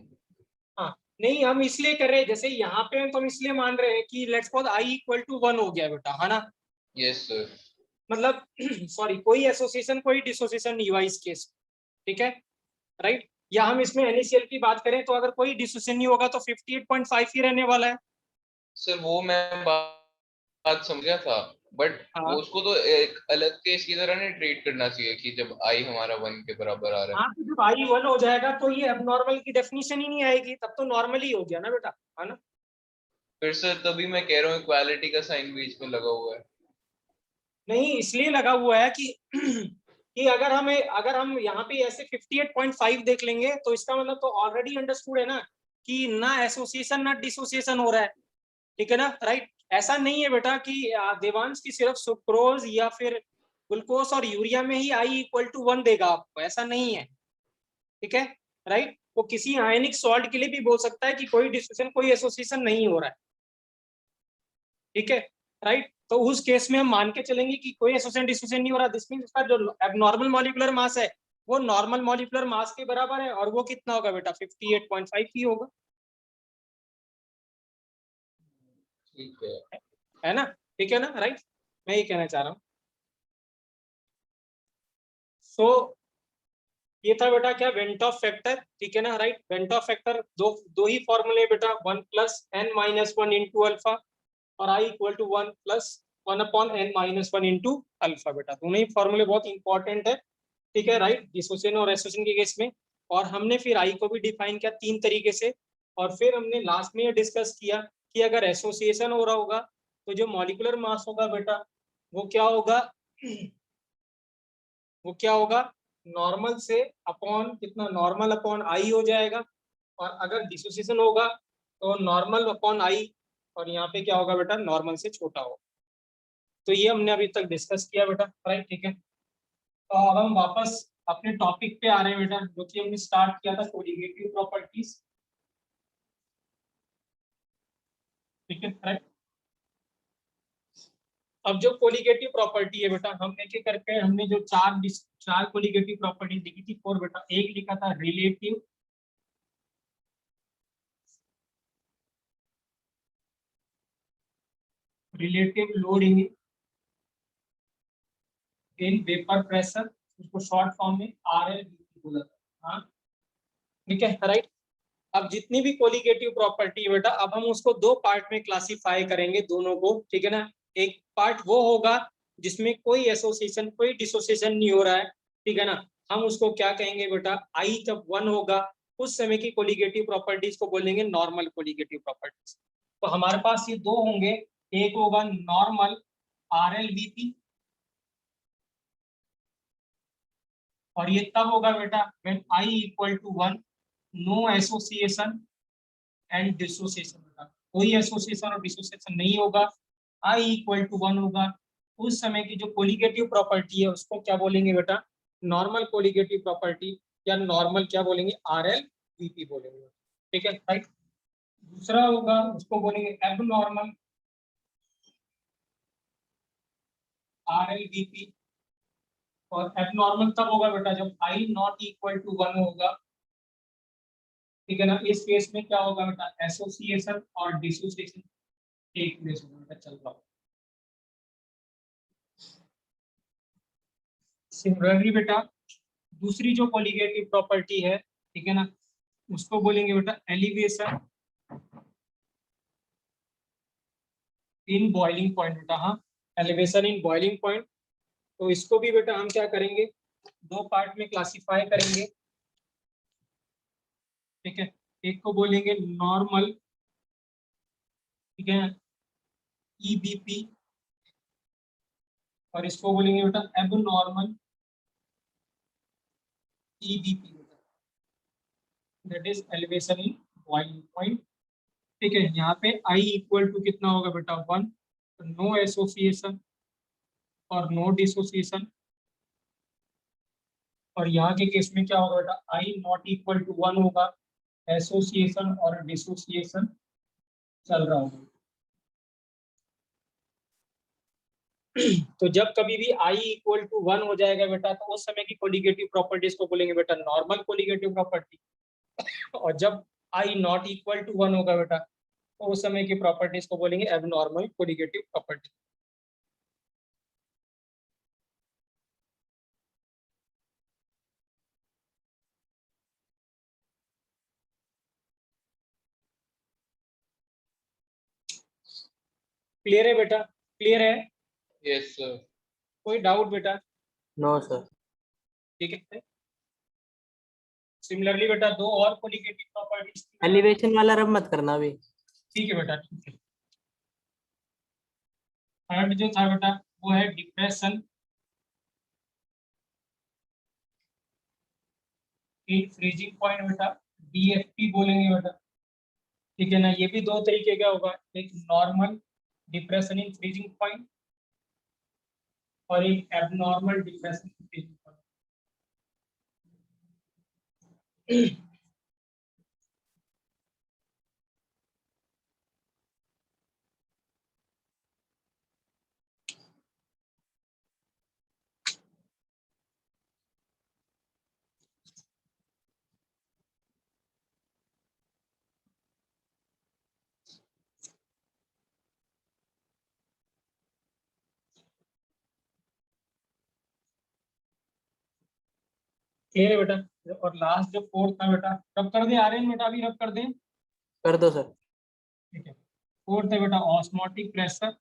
हाँ नहीं, हम इसलिए कर रहे हैं, जैसे यहाँ पे तो हम इसलिए मान रहे हैं कि let's suppose I equal to 1 हो गया बेटा, है ना, यस सर। मतलब सॉरी कोई एसोसिएशन कोई डिसोसिएशन नहीं हुआ इस केस, ठीक है राइट। या हम इसमें NaCl की बात करें तो अगर कोई डिसोसिएशन नहीं होगा तो 58.5 ही रहने वाला है। सर वो मैं बात समझ गया था, बट हाँ उसको तो एक अलग केस की तरह नहीं ट्रीट करना चाहिए कि जब आई हमारा 1 के बराबर आ रहा है। हाँ, तो जब I 1 हो जाएगा तो ये एबनॉर्मल की डेफिनेशन ही नहीं आएगी, तब तो नॉर्मल ही हो गया ना बेटा, है ना। फिर सर तभी मैं कह रहा हूँ इक्वालिटी का साइन बीच में लगा हुआ है। नहीं इसलिए लगा हुआ है कि कि अगर हम यहाँ पे ऐसे 58.5 देख लेंगे तो इसका मतलब तो ऑलरेडी अंडरस्टूड है ना कि ना एसोसिएशन ना डिसोसिएशन हो रहा है, ठीक है ना राइट। ऐसा नहीं है बेटा कि देवांश की सिर्फ सुक्रोज या फिर ग्लूकोज और यूरिया में ही I इक्वल टू 1 देगा आपको, ऐसा नहीं है, ठीक है राइट। वो किसी आयनिक सॉल्ट के लिए भी बोल सकता है कि कोई डिसोसिएशन कोई एसोसिएशन नहीं हो रहा है, ठीक है राइट। तो उस केस में हम मान के चलेंगे कि कोई एसोसिएशन डिसोसिएशन नहीं हो रहा, दिस मींस उसका जो एबनॉर्मल मॉलिक्यूलर मास है वो नॉर्मल मॉलिक्यूलर मास के बराबर है, और वो कितना होगा बेटा? 58.5 ही होगा, ठीक है। है ना, ठीक है ना राइट। मैं ये कहना चाह रहा हूँ। सो ये था बेटा क्या? वेंटॉफ फैक्टर, ठीक है ना राइट। वेंटॉफ फैक्टर दो ही फॉर्मूले बेटा, 1 plus n minus 1 into alpha, और I equal to 1 plus 1 upon n minus 1 into alpha बेटा। दोनों ही फॉर्मूले बहुत इंपॉर्टेंट है, ठीक है राइट, डिसोसिएशन और एसोसिएशन के केस में। और हमने फिर I को भी डिफाइन किया 3 तरीके से, और फिर हमने लास्ट में ये डिस्कस किया कि अगर एसोसिएशन हो रहा होगा तो जो मॉलिक्यूलर मास होगा बेटा वो क्या होगा? वो क्या होगा? नॉर्मल से अपॉन कितना? नॉर्मल अपॉन I हो जाएगा, और अगर डिसोसिएशन होगा तो नॉर्मल अपॉन I, और यहाँ पे क्या होगा बेटा? नॉर्मल से छोटा होगा। तो ये हमने अभी तक डिस्कस किया बेटा राइट, ठीक है। तो अब हम वापस अपने टॉपिक पे आ रहे हैं बेटा, जो कि हमने स्टार्ट किया था कोलिगेटिव प्रॉपर्टीज, ठीक है राइट। अब जो कोलिगेटिव प्रॉपर्टी है बेटा, हम एक एक करके हमने जो चार कोलिगेटिव प्रॉपर्टी लिखी थी 4 बेटा। एक लिखा था relative, load in vapour pressure, उसको शॉर्ट फॉर्म में RLVP बोला था, हाँ ठीक है राइट। अब जितनी भी कोलिगेटिव प्रॉपर्टी है बेटा, अब हम उसको दो पार्ट में क्लासिफाई करेंगे दोनों को, ठीक है ना। एक पार्ट वो होगा जिसमें कोई एसोसिएशन कोई डिसोसिएशन नहीं हो रहा है, ठीक है ना। हम उसको क्या कहेंगे बेटा? I जब 1 होगा उस समय की कोलिगेटिव प्रॉपर्टीज को बोलेंगे नॉर्मल कोलिगेटिव प्रॉपर्टीज। तो हमारे पास ये दो होंगे, एक होगा नॉर्मल RLVP और ये तब होगा बेटा when I equal to 1, no association and dissociation बेटा, कोई एसोसिएशन और डिसोसिएशन नहीं होगा, I इक्वल टू 1 होगा, उस समय की जो कोलिगेटिव प्रॉपर्टी है उसको क्या बोलेंगे बेटा, नॉर्मल कोलिगेटिव प्रॉपर्टी, या नॉर्मल क्या बोलेंगे, RLVP बोलेंगे, ठीक है राइट। दूसरा होगा उसको बोलेंगे एबनॉर्मल RLVP, और एबनॉर्मल तब होगा बेटा जब I नॉट इक्वल टू 1 होगा, ठीक है ना। इस केस में क्या होगा बेटा, एसोसिएशन और डिसोसिएशन एक प्लेस होगा बेटा, चल रहा होगा। सिमिलरली बेटा दूसरी जो कोलिगेटिव प्रॉपर्टी है, ठीक है ना, उसको बोलेंगे बेटा एलिवेशन इन बॉइलिंग पॉइंट बेटा, हाँ एलिवेशन इन बॉइलिंग पॉइंट। तो इसको भी बेटा हम क्या करेंगे, दो पार्ट में क्लासिफाई करेंगे, ठीक है। एक को बोलेंगे नॉर्मल, ठीक है, EBP, और इसको बोलेंगे बेटा एबनॉर्मल EBP बेटा, that is elevation in boiling point, ठीक है। यहाँ पे I इक्वल टू कितना होगा बेटा 1, नो एसोसिएशन और नो डिसोसिएशन, और यहाँ के केस में क्या होगा बेटा, I नॉट इक्वल टू 1 होगा, एसोसिएशन और डिसोसिएशन चल रहा होगा। तो जब कभी भी I इक्वल टू 1 हो जाएगा बेटा, तो उस समय की कोलिगेटिव प्रॉपर्टीज को बोलेंगे बेटा नॉर्मल कोलिगेटिव प्रॉपर्टी, और जब I नॉट इक्वल टू 1 होगा बेटा, तो उस समय की प्रॉपर्टीज को बोलेंगे एबनॉर्मल कोलिगेटिव प्रॉपर्टी। क्लियर है बेटा, क्लियर है, यस सर। कोई डाउट बेटा, नो सर। ठीक है। सिमिलरली बेटा दो और कोलिगेटिव प्रॉपर्टीज, एलिवेशन वाला रब मत करना अभी। ठीक है बेटा, ठीक है। थर्ड जो था बेटा वो है डिप्रेशन इन फ्रीजिंग पॉइंट बेटा, DFP बोलेंगे बेटा, ठीक है ना। ये भी दो तरीके का होगा, एक normal depression in freezing point और एक abnormal depression in freezing point. Clear है बेटा। और लास्ट जो फोर्थ था बेटा, रब कर दें, आ रहे हैं बेटा, अभी रब कर दें, कर दो सर। ठीक है। फोर्थ है बेटा ऑस्मोटिक प्रेशर,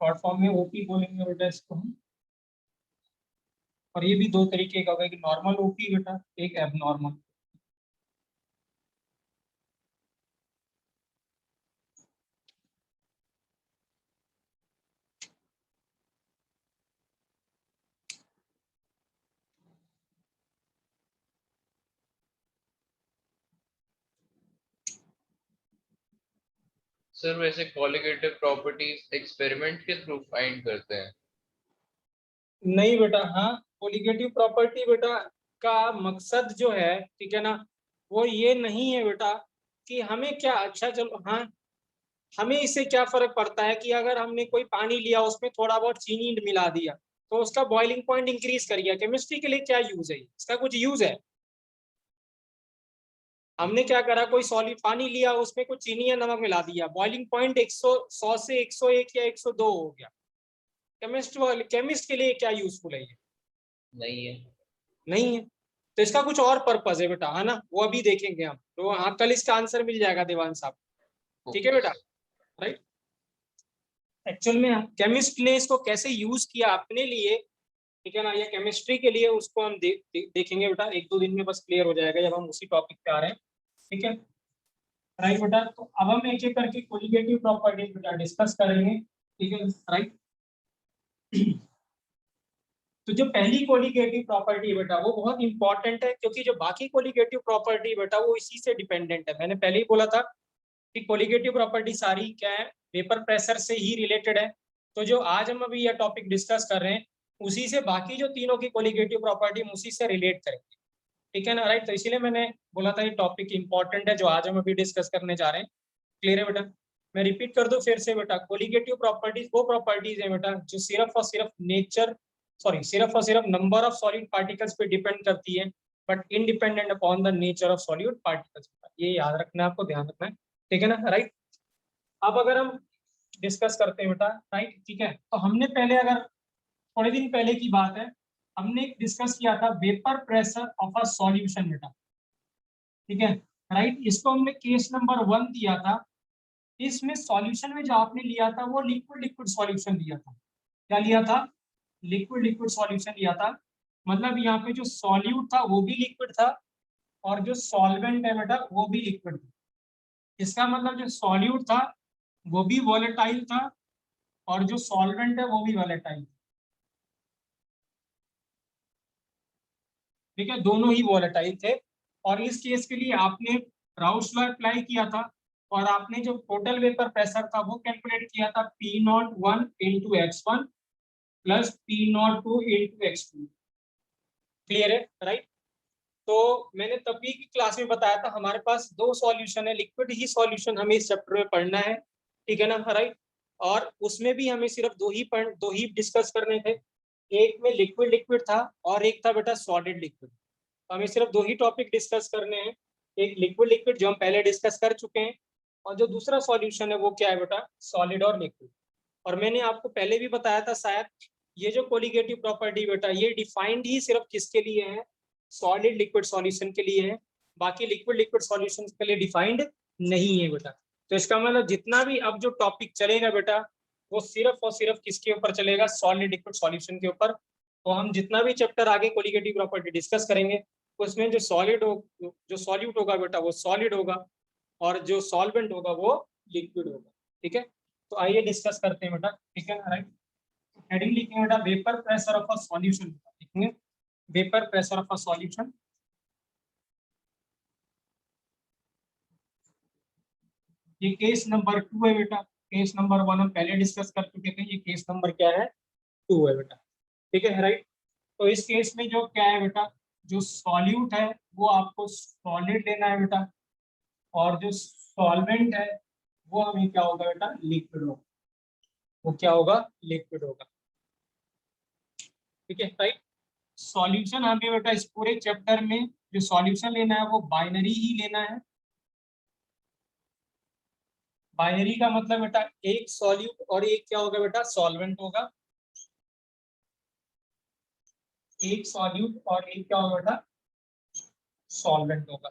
शॉर्ट फॉर्म में OP बोलेंगे बेटा इसको हम। और ये भी दो तरीके का होगा, एक नॉर्मल OP बेटा, एक एबनॉर्मल। सर वैसे कोलिगेटिव प्रॉपर्टीज एक्सपेरिमेंट के थ्रू फाइंड करते हैं? नहीं बेटा, हाँ कोलिगेटिव प्रॉपर्टी बेटा का मकसद जो है, ठीक है ना, वो ये नहीं है बेटा कि हमें क्या, अच्छा चलो हाँ, हमें इससे क्या फर्क पड़ता है कि अगर हमने कोई पानी लिया उसमें थोड़ा बहुत चीनी मिला दिया तो उसका बॉइलिंग पॉइंट इंक्रीज कर गया, केमिस्ट्री के लिए क्या यूज है, इसका कुछ यूज है? हमने क्या करा, कोई सॉलिड पानी लिया उसमें कुछ चीनी या नमक मिला दिया, बॉइलिंग पॉइंट 100 से 101 या 102 हो गया, केमिस्ट के लिए क्या यूजफुल है ये? नहीं है। नहीं है। तो इसका कुछ और पर्पज है बेटा, है ना, वो अभी देखेंगे हम, तो हाँ कल इसका आंसर मिल जाएगा देवान साहब, ठीक है बेटा, राइट। एक्चुअल में केमिस्ट ने इसको कैसे यूज किया अपने लिए, ठीक है ना, या केमिस्ट्री के लिए, उसको हम देखेंगे बेटा, एक दो दिन में बस क्लियर हो जाएगा जब हम उसी टॉपिक पे आ रहे हैं, ठीक है राइट बेटा। तो अब हम एक एक करके कोलिगेटिव प्रॉपर्टीज बेटा डिस्कस करेंगे, ठीक है राइट। तो जो पहली कोलिगेटिव प्रॉपर्टी है बेटा वो बहुत इंपॉर्टेंट है, क्योंकि जो बाकी कोलिगेटिव प्रॉपर्टी बेटा वो इसी से डिपेंडेंट है। मैंने पहले ही बोला था कि कोलिगेटिव प्रॉपर्टी सारी क्या है, वेपर प्रेशर से ही रिलेटेड है। तो जो आज हम अभी यह टॉपिक डिस्कस कर रहे हैं उसी से बाकी जो तीनों की कोलिगेटिव प्रॉपर्टी हम उसी से रिलेट करेंगे, ठीक है ना, राइट। तो इसीलिए मैंने बोला था ये टॉपिक इंपॉर्टेंट है जो आज हम अभी डिस्कस करने जा रहे हैं। क्लियर है बेटा? मैं रिपीट कर दूं फिर से बेटा, कोलिगेटिव प्रॉपर्टीज वो प्रॉपर्टीज है बेटा जो सिर्फ और सिर्फ नंबर ऑफ सॉलिड पार्टिकल्स पे डिपेंड करती है, but independent upon the nature of solid particles. ये याद रखना है, आपको ध्यान रखना है, ठीक है ना, राइट। अब अगर हम डिस्कस करते हैं बेटा, राइट, ठीक है, तो हमने पहले, अगर थोड़े दिन पहले की बात है, हमने डिस्कस किया था vapour pressure of a solution बेटा, ठीक है, राइट। इसको हमने केस नंबर 1 दिया था। इसमें सॉल्यूशन में जो आपने लिया था वो लिक्विड लिक्विड सॉल्यूशन लिया था। क्या लिया था? लिक्विड लिक्विड सॉल्यूशन लिया था। मतलब यहाँ पे जो सॉल्यूट था वो भी लिक्विड था और जो सॉल्वेंट है बेटा वो भी लिक्विड था। इसका मतलब जो सॉल्यूट था वो भी वॉलेटाइल था और जो सॉल्वेंट है वो भी वॉलेटाइल, ठीक है, दोनों ही वॉलेटाइल थे। और इस केस के लिए आपने राउस लॉ अप्लाई किया था और आपने जो टोटल वेपर प्रेशर था वो कैलकुलेट किया था P01 into x1 plus P02 into x2। Clear है, राइट। तो मैंने तभी की क्लास में बताया था हमारे पास दो सॉल्यूशन है, लिक्विड ही सॉल्यूशन हमें इस चैप्टर में पढ़ना है, ठीक है ना, राइट। और उसमें भी हमें सिर्फ दो ही डिस्कस करने थे। एक में लिक्विड लिक्विड था और एक था बेटा सॉलिड लिक्विड। तो हमें सिर्फ दो ही टॉपिक डिस्कस करने हैं, एक लिक्विड लिक्विड जो हम पहले डिस्कस कर चुके हैं, और जो दूसरा सॉल्यूशन है वो क्या है बेटा, सॉलिड और लिक्विड। और मैंने आपको पहले भी बताया था शायद, ये जो कोलिगेटिव प्रॉपर्टी बेटा ये डिफाइंड ही सिर्फ किसके लिए है, सॉलिड लिक्विड सॉल्यूशन के लिए है, बाकी लिक्विड लिक्विड सॉल्यूशन के लिए डिफाइंड नहीं है बेटा। तो इसका मतलब जितना भी अब जो टॉपिक चलेगा बेटा वो सिर्फ और सिर्फ किसके ऊपर चलेगा, सॉलिड लिक्विड सॉल्यूशन के ऊपर। तो हम जितना भी चैप्टर आगे कोलिगेटिव प्रॉपर्टी डिस्कस करेंगे उसमें जो सॉल्यूट होगा बेटा वो सॉलिड होगा और जो सॉल्वेंट होगा वो लिक्विड होगा, ठीक है। तो आइए डिस्कस करते हैं बेटा, ठीक है, राइट। हेडिंग लिखेंगे बेटा vapour pressure of a solution, लिखेंगे vapour pressure of a solution. ये केस नंबर 2 है बेटा, केस नंबर 1 हम पहले डिस्कस कर चुके थे, ये केस नंबर क्या है, 2 है बेटा, ठीक है, राइट। तो इस केस में जो क्या है बेटा, जो सॉल्यूट है वो आपको सॉलिड लेना है बेटा और जो सॉल्वेंट है वो हमें क्या होगा बेटा, लिक्विड होगा, वो क्या होगा, लिक्विड होगा, ठीक है, राइट। सॉल्यूशन हमें बेटा इस पूरे चैप्टर में जो सॉल्यूशन लेना है वो बाइनरी ही लेना है। बाइनरी का मतलब बेटा एक सॉल्यूट और एक क्या होगा बेटा, सॉल्वेंट होगा, एक सॉल्यूट और एक क्या होगा बेटा, सॉल्वेंट होगा,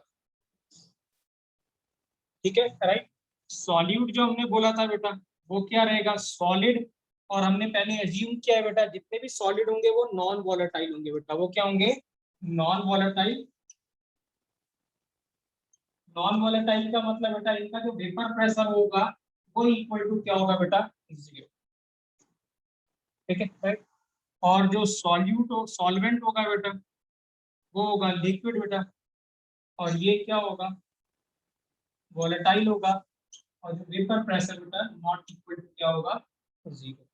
ठीक है, राइट। सॉल्यूट जो हमने बोला था बेटा वो क्या रहेगा, सॉलिड। और हमने पहले एज्यूम किया है बेटा जितने भी सॉलिड होंगे वो नॉन वॉलेटाइल होंगे बेटा, वो क्या होंगे, नॉन वॉलेटाइल। नॉन वॉलेटाइल का मतलब बेटा इनका जो वेपर प्रेशर होगा वो इक्वल टू क्या होगा बेटा, 0, ठीक है, राइट। और जो सॉल्वेंट होगा बेटा वो होगा लिक्विड बेटा, और ये क्या होगा, वॉलेटाइल होगा। और जो वेपर प्रेशर बेटा नॉट इक्वल टू क्या होगा, 0।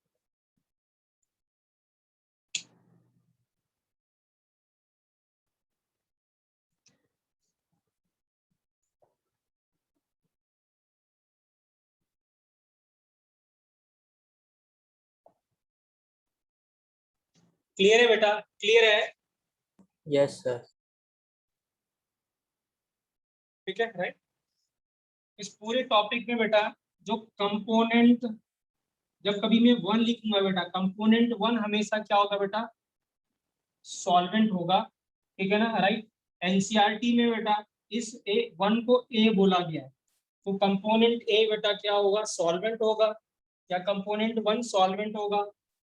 क्लियर है बेटा, क्लियर है, यस सर। ठीक है, राइट। इस पूरे टॉपिक में बेटा जो कंपोनेंट, जब कभी मैं 1 लिखूंगा बेटा, कंपोनेंट 1 हमेशा क्या होगा बेटा, सॉल्वेंट होगा, ठीक है ना, राइट। एनसीईआरटी में बेटा इस A1 को A बोला गया है, तो कंपोनेंट A बेटा क्या होगा, सॉल्वेंट होगा, या कंपोनेंट 1 सॉल्वेंट होगा,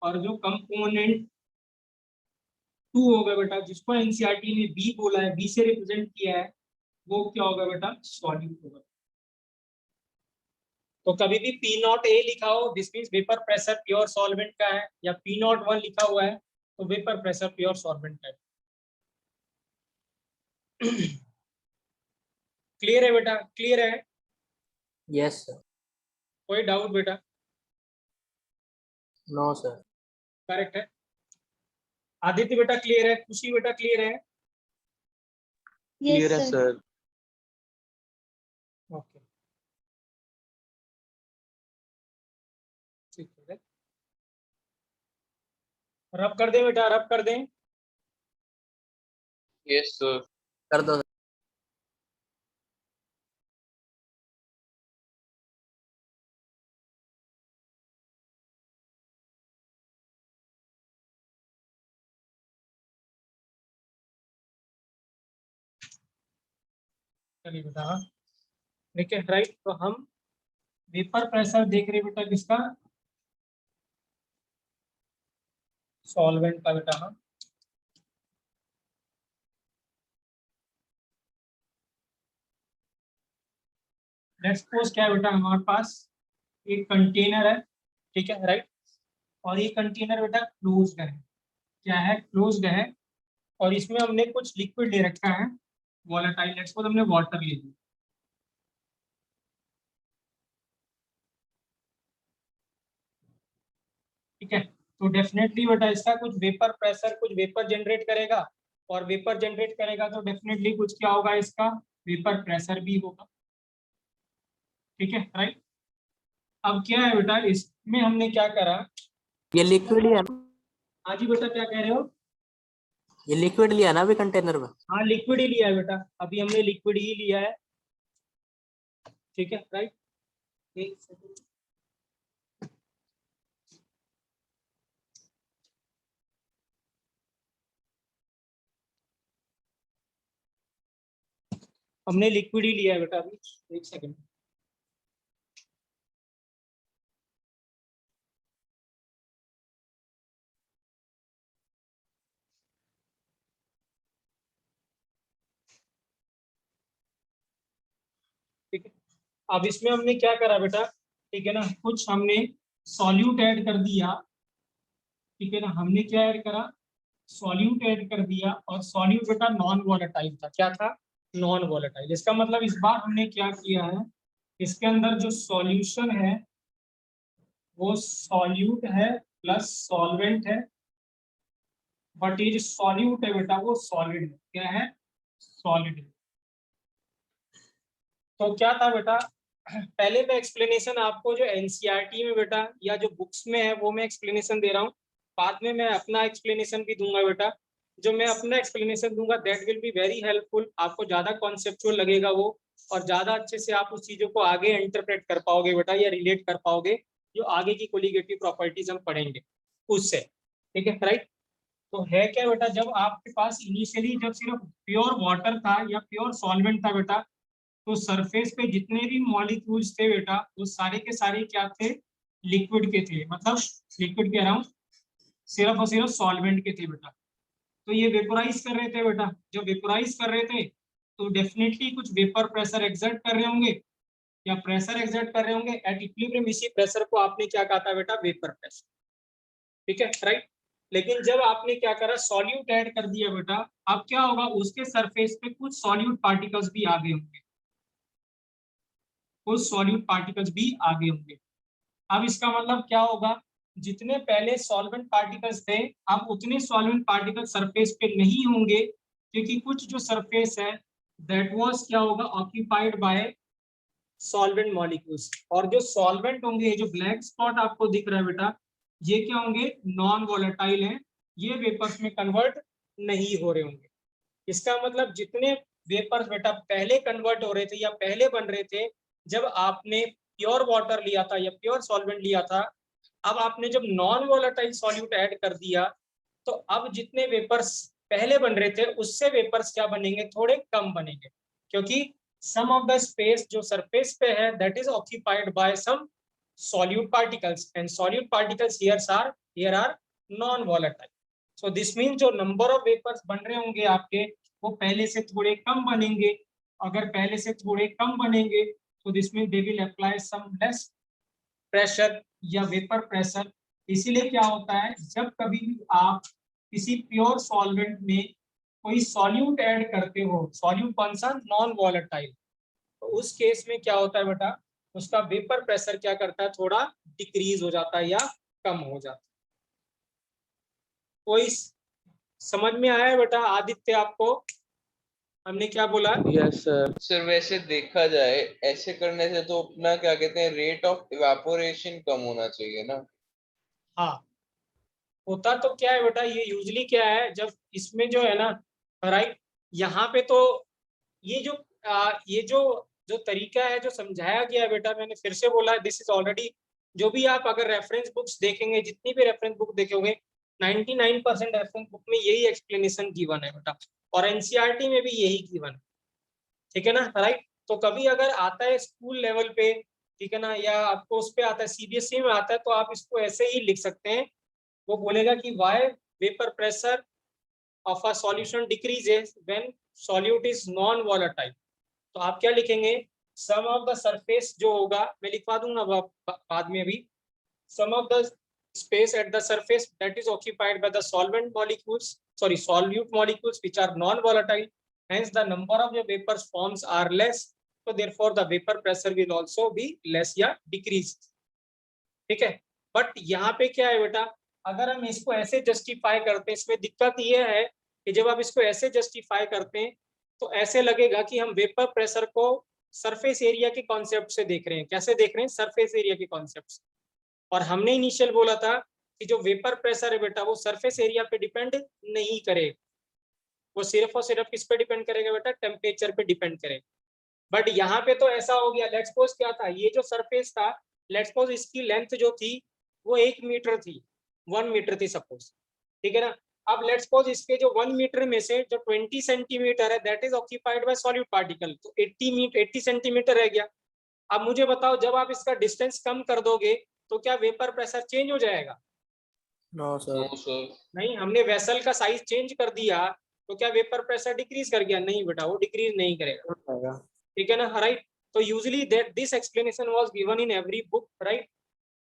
और जो कंपोनेंट 2 होगा बेटा जिसको एनसीईआरटी ने B बोला है, B से रिप्रेजेंट किया है, वो क्या होगा बेटा, सॉल्यूट होगा। तो कभी भी P0 A लिखा हो this means vapour pressure pure solvent का है, या P01 लिखा हुआ है तो vapour pressure pure solvent type. Clear है बेटा, क्लियर है? Yes, sir. कोई डाउट बेटा? No, sir. करेक्ट है। आदित्य बेटा क्लियर है? खुशी बेटा क्लियर है? Yes, क्लियर है sir. सर। ओके, ठीक है। रब कर दें बेटा, रब कर दें। Yes sir. कर दो। चलिए बेटा, हाँ ठीक है, राइट। तो हम वेपर प्रेशर देख रहे बेटा किसका? सॉल्वेंट का बेटा। हाँ, लेट्स सपोज क्या है बेटा, हमारे पास एक कंटेनर है, ठीक है, राइट। और ये कंटेनर बेटा क्लोज्ड है। क्या है? क्लोज्ड है। और इसमें हमने कुछ लिक्विड ले रखा है, वॉलेटाइल। लेट्स सपोज हमने वाटर ले लिया, ठीक है। तो डेफिनेटली बेटा इसका कुछ वेपर प्रेशर, कुछ वेपर जनरेट करेगा। और वेपर जनरेट करेगा तो डेफिनेटली कुछ क्या होगा, इसका वेपर प्रेशर भी होगा, ठीक है, राइट। अब क्या है बेटा, इसमें हमने क्या करा? ये लिक्विड लिया ना? हाँ जी बेटा, क्या कह रहे हो? ये लिक्विड लिया ना अभी कंटेनर में? हाँ, लिक्विड ही लिया है बेटा, अभी हमने लिक्विड ही लिया है, ठीक है, राइट। एक सेकंड। हमने लिक्विड ही लिया है बेटा अभी, एक सेकंड। ठीक है, अब इसमें हमने क्या करा बेटा, ठीक है ना, कुछ हमने सॉल्यूट ऐड कर दिया, ठीक है ना। हमने क्या ऐड करा? सॉल्यूट ऐड कर दिया। और सॉल्यूट बेटा नॉन वोलेटाइल था। क्या था? Non volatile. इसका मतलब इस बार हमने क्या किया है, इसके अंदर जो सॉल्यूशन है वो सॉल्यूट है प्लस सॉल्वेंट है। बट ये जो सॉल्यूट है बेटा वो सॉलिड है। क्या है? सॉलिड है। तो क्या था बेटा, पहले मैं एक्सप्लेनेशन आपको जो एनसीईआरटी में बेटा या जो बुक्स में है वो मैं एक्सप्लेनेशन दे रहा हूँ। बाद में मैं अपना एक्सप्लेनेशन भी दूंगा बेटा। जो मैं अपना एक्सप्लेनेशन दूंगा that will be very helpful. आपको ज्यादा कॉन्सेप्चुअल लगेगा वो, और ज्यादा अच्छे से आप उस चीजों को आगे इंटरप्रेट कर पाओगे बेटा, या रिलेट कर पाओगे जो आगे की कोलिगेटिव प्रॉपर्टीज हम पढ़ेंगे उससे, ठीक है, राइट। तो है क्या बेटा, जब आपके पास इनिशियली जब सिर्फ प्योर वाटर था या प्योर सॉल्वेंट था बेटा, तो सरफेस पे जितने भी मॉलिक्यूल्स थे बेटा वो सारे के सारे क्या थे? लिक्विड के थे। मतलब लिक्विड के अराउंड सिर्फ और सिर्फ सॉल्वेंट के थे बेटा। तो ये वेपोराइज कर रहे थे बेटा। जब वेपोराइज कर रहे थे तो डेफिनेटली कुछ वेपर प्रेशर एक्सर्ट कर रहे होंगे या प्रेशर एक्सर्ट कर रहे होंगे। एट इक्विलिब्रियम इसी प्रेशर को आपने क्या कहा था बेटा? वेपर प्रेशर, ठीक है, राइट। लेकिन जब आपने क्या करा, सॉल्यूट ऐड कर दिया बेटा, अब क्या होगा, उसके सरफेस पे कुछ सॉल्यूट पार्टिकल्स भी आ गए होंगे, कुछ सॉल्यूट पार्टिकल्स भी आ गए होंगे। अब इसका मतलब क्या होगा, जितने पहले सॉल्वेंट पार्टिकल्स थे अब उतने सॉल्वेंट पार्टिकल सरफेस पे नहीं होंगे, क्योंकि कुछ जो सरफेस है दैट वाज क्या होगा, ऑक्यूपाइड बाय सॉल्वेंट मॉलिक्यूल्स। और जो सॉल्वेंट होंगे, जो ब्लैक स्पॉट आपको दिख रहा है बेटा, ये क्या होंगे? नॉन वोलेटाइल हैं, ये वेपर्स में कन्वर्ट नहीं हो रहे होंगे। इसका मतलब जितने वेपर्स बेटा पहले कन्वर्ट हो रहे थे या पहले बन रहे थे जब आपने प्योर वाटर लिया था या प्योर सॉल्वेंट लिया था, अब आपने जब नॉन वोलेटाइल सॉल्यूट ऐड कर दिया तो अब जितने वेपर्स पहले बन रहे थे उससे वेपर्स क्या बनेंगे? थोड़े कम बनेंगे, क्योंकि सम ऑफ द स्पेस जो सरफेस पे है that is occupied by some solute particles and solute particles here are non volatile. So this means जो number of vapors बन रहे होंगे आपके वो पहले से थोड़े कम बनेंगे। अगर पहले से थोड़े कम बनेंगे तो this means they will apply some less pressure या वेपर प्रेशर। इसीलिए क्या होता है, जब कभी भी आप किसी प्योर सॉल्वेंट में कोई सॉल्यूट ऐड करते हो, सॉल्यूट कौन सा, नॉन वॉलेटाइल, तो उस केस में क्या होता है बेटा, उसका वेपर प्रेशर क्या करता है, थोड़ा डिक्रीज हो जाता है या कम हो जाता है। कोई समझ में आया है बेटा आदित्य आपको, हमने क्या बोला? Yes sir. सर वैसे देखा जाए ऐसे करने से तो अपना क्या कहते हैं रेट ऑफ इवेपोरेशन कम होना चाहिए ना। हाँ, होता तो क्या है बेटा, ये यूजली क्या है, जब इसमें जो है ना, राइट, यहाँ पे तो ये जो ये जो तरीका है जो समझाया गया है बेटा, मैंने फिर से बोला, दिस इज ऑलरेडी, जो भी आप अगर रेफरेंस बुक्स देखेंगे, जितनी भी रेफरेंस बुक देखेंगे, 99% रेफरेंस बुक में यही एक्सप्लेनेशन गिवन है बेटा, और एनसीईआरटी में भी यही गिवन है, ठीक है ना, राइट। तो कभी अगर आता है स्कूल लेवल पे, ठीक है ना, या आपको उस पे आता है, सीबीएसई में आता है, तो आप इसको ऐसे ही लिख सकते हैं, वो बोलेगा कि why vapour pressure of a solution decreases when solute is non volatile. तो आप क्या लिखेंगे, सम ऑफ द सरफेस जो होगा, मैं लिखवा दूंगा बाद में अभी, sum of the space at the surface that is occupied by the solvent molecules, sorry, solute molecules which are non-volatile, hence the number of the vapors forms are less, so therefore the vapor pressure will also be less या decrease, ठीक है। But यहाँ पे क्या है बेटा, अगर हम इसको ऐसे जस्टिफाई करते हैं, इसमें दिक्कत ये है कि जब आप इसको ऐसे जस्टिफाई करते हैं तो ऐसे लगेगा कि हम वेपर प्रेशर को सरफेस एरिया के कॉन्सेप्ट से देख रहे हैं। कैसे देख रहे हैं, सरफेस एरिया के कॉन्सेप्ट से। और हमने इनिशियल बोला था कि जो वेपर प्रेशर है बेटा, वो सरफेस एरिया पे डिपेंड नहीं करेगा, वो सिर्फ और सिर्फ किस पे डिपेंड करेगा बेटा, टेम्परेचर पे डिपेंड करेगा। बट यहाँ पे तो ऐसा हो गया, लेट्स सपोज क्या था, ये जो सरफेस था, लेट्स सपोज इसकी लेंथ जो थी वो 1 मीटर थी, 1 मीटर थी सपोज, ठीक है ना। अब लेट्स सपोज इसके जो 1 मीटर में से जो 20 सेंटीमीटर है that is occupied bye solute particle, तो 80 सेंटीमीटर रह गया। अब मुझे बताओ, जब आप इसका डिस्टेंस कम कर दोगे तो क्या वेपर प्रेशर चेंज हो जाएगा? No sir. No sir. नहीं, हमने वेसल का साइज चेंज कर दिया तो क्या वेपर प्रेशर डिक्रीज कर गया? नहीं बेटा, वो डिक्रीज नहीं करेगा, ठीक है ना, राइट। तो usually that this explanation was given in every book, right.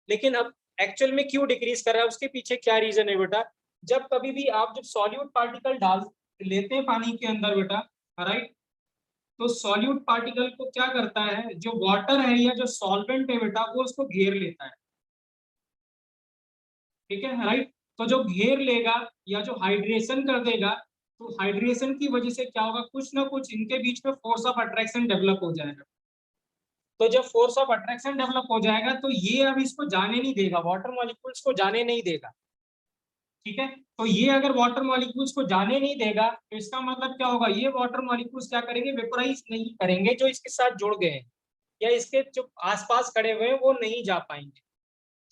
लेकिन अब एक्चुअल में क्यों डिक्रीज कर रहा है, उसके पीछे क्या रीजन है बेटा, जब कभी भी आप जब सॉल्यूट पार्टिकल डाल लेते हैं पानी के अंदर बेटा, राइट, तो सॉल्यूट पार्टिकल को क्या करता है, जो वाटर है या जो सॉल्वेंट है बेटा, वो उसको घेर लेता है, ठीक है, राइट। तो जो घेर लेगा या जो हाइड्रेशन कर देगा, तो हाइड्रेशन की वजह से क्या होगा, कुछ ना कुछ इनके बीच में फोर्स ऑफ अट्रैक्शन डेवलप हो जाएगा। तो जब फोर्स ऑफ अट्रैक्शन डेवलप हो जाएगा तो ये अब इसको जाने नहीं देगा, वाटर मॉलिक्यूल्स को जाने नहीं देगा, ठीक है। तो ये अगर वाटर मॉलिक्यूल्स को जाने नहीं देगा तो इसका मतलब क्या होगा, ये वाटर मॉलिक्यूल्स क्या करेंगे, वेपोराइज नहीं करेंगे, जो इसके साथ जुड़ गए हैं या इसके जो आसपास खड़े हुए हैं वो नहीं जा पाएंगे।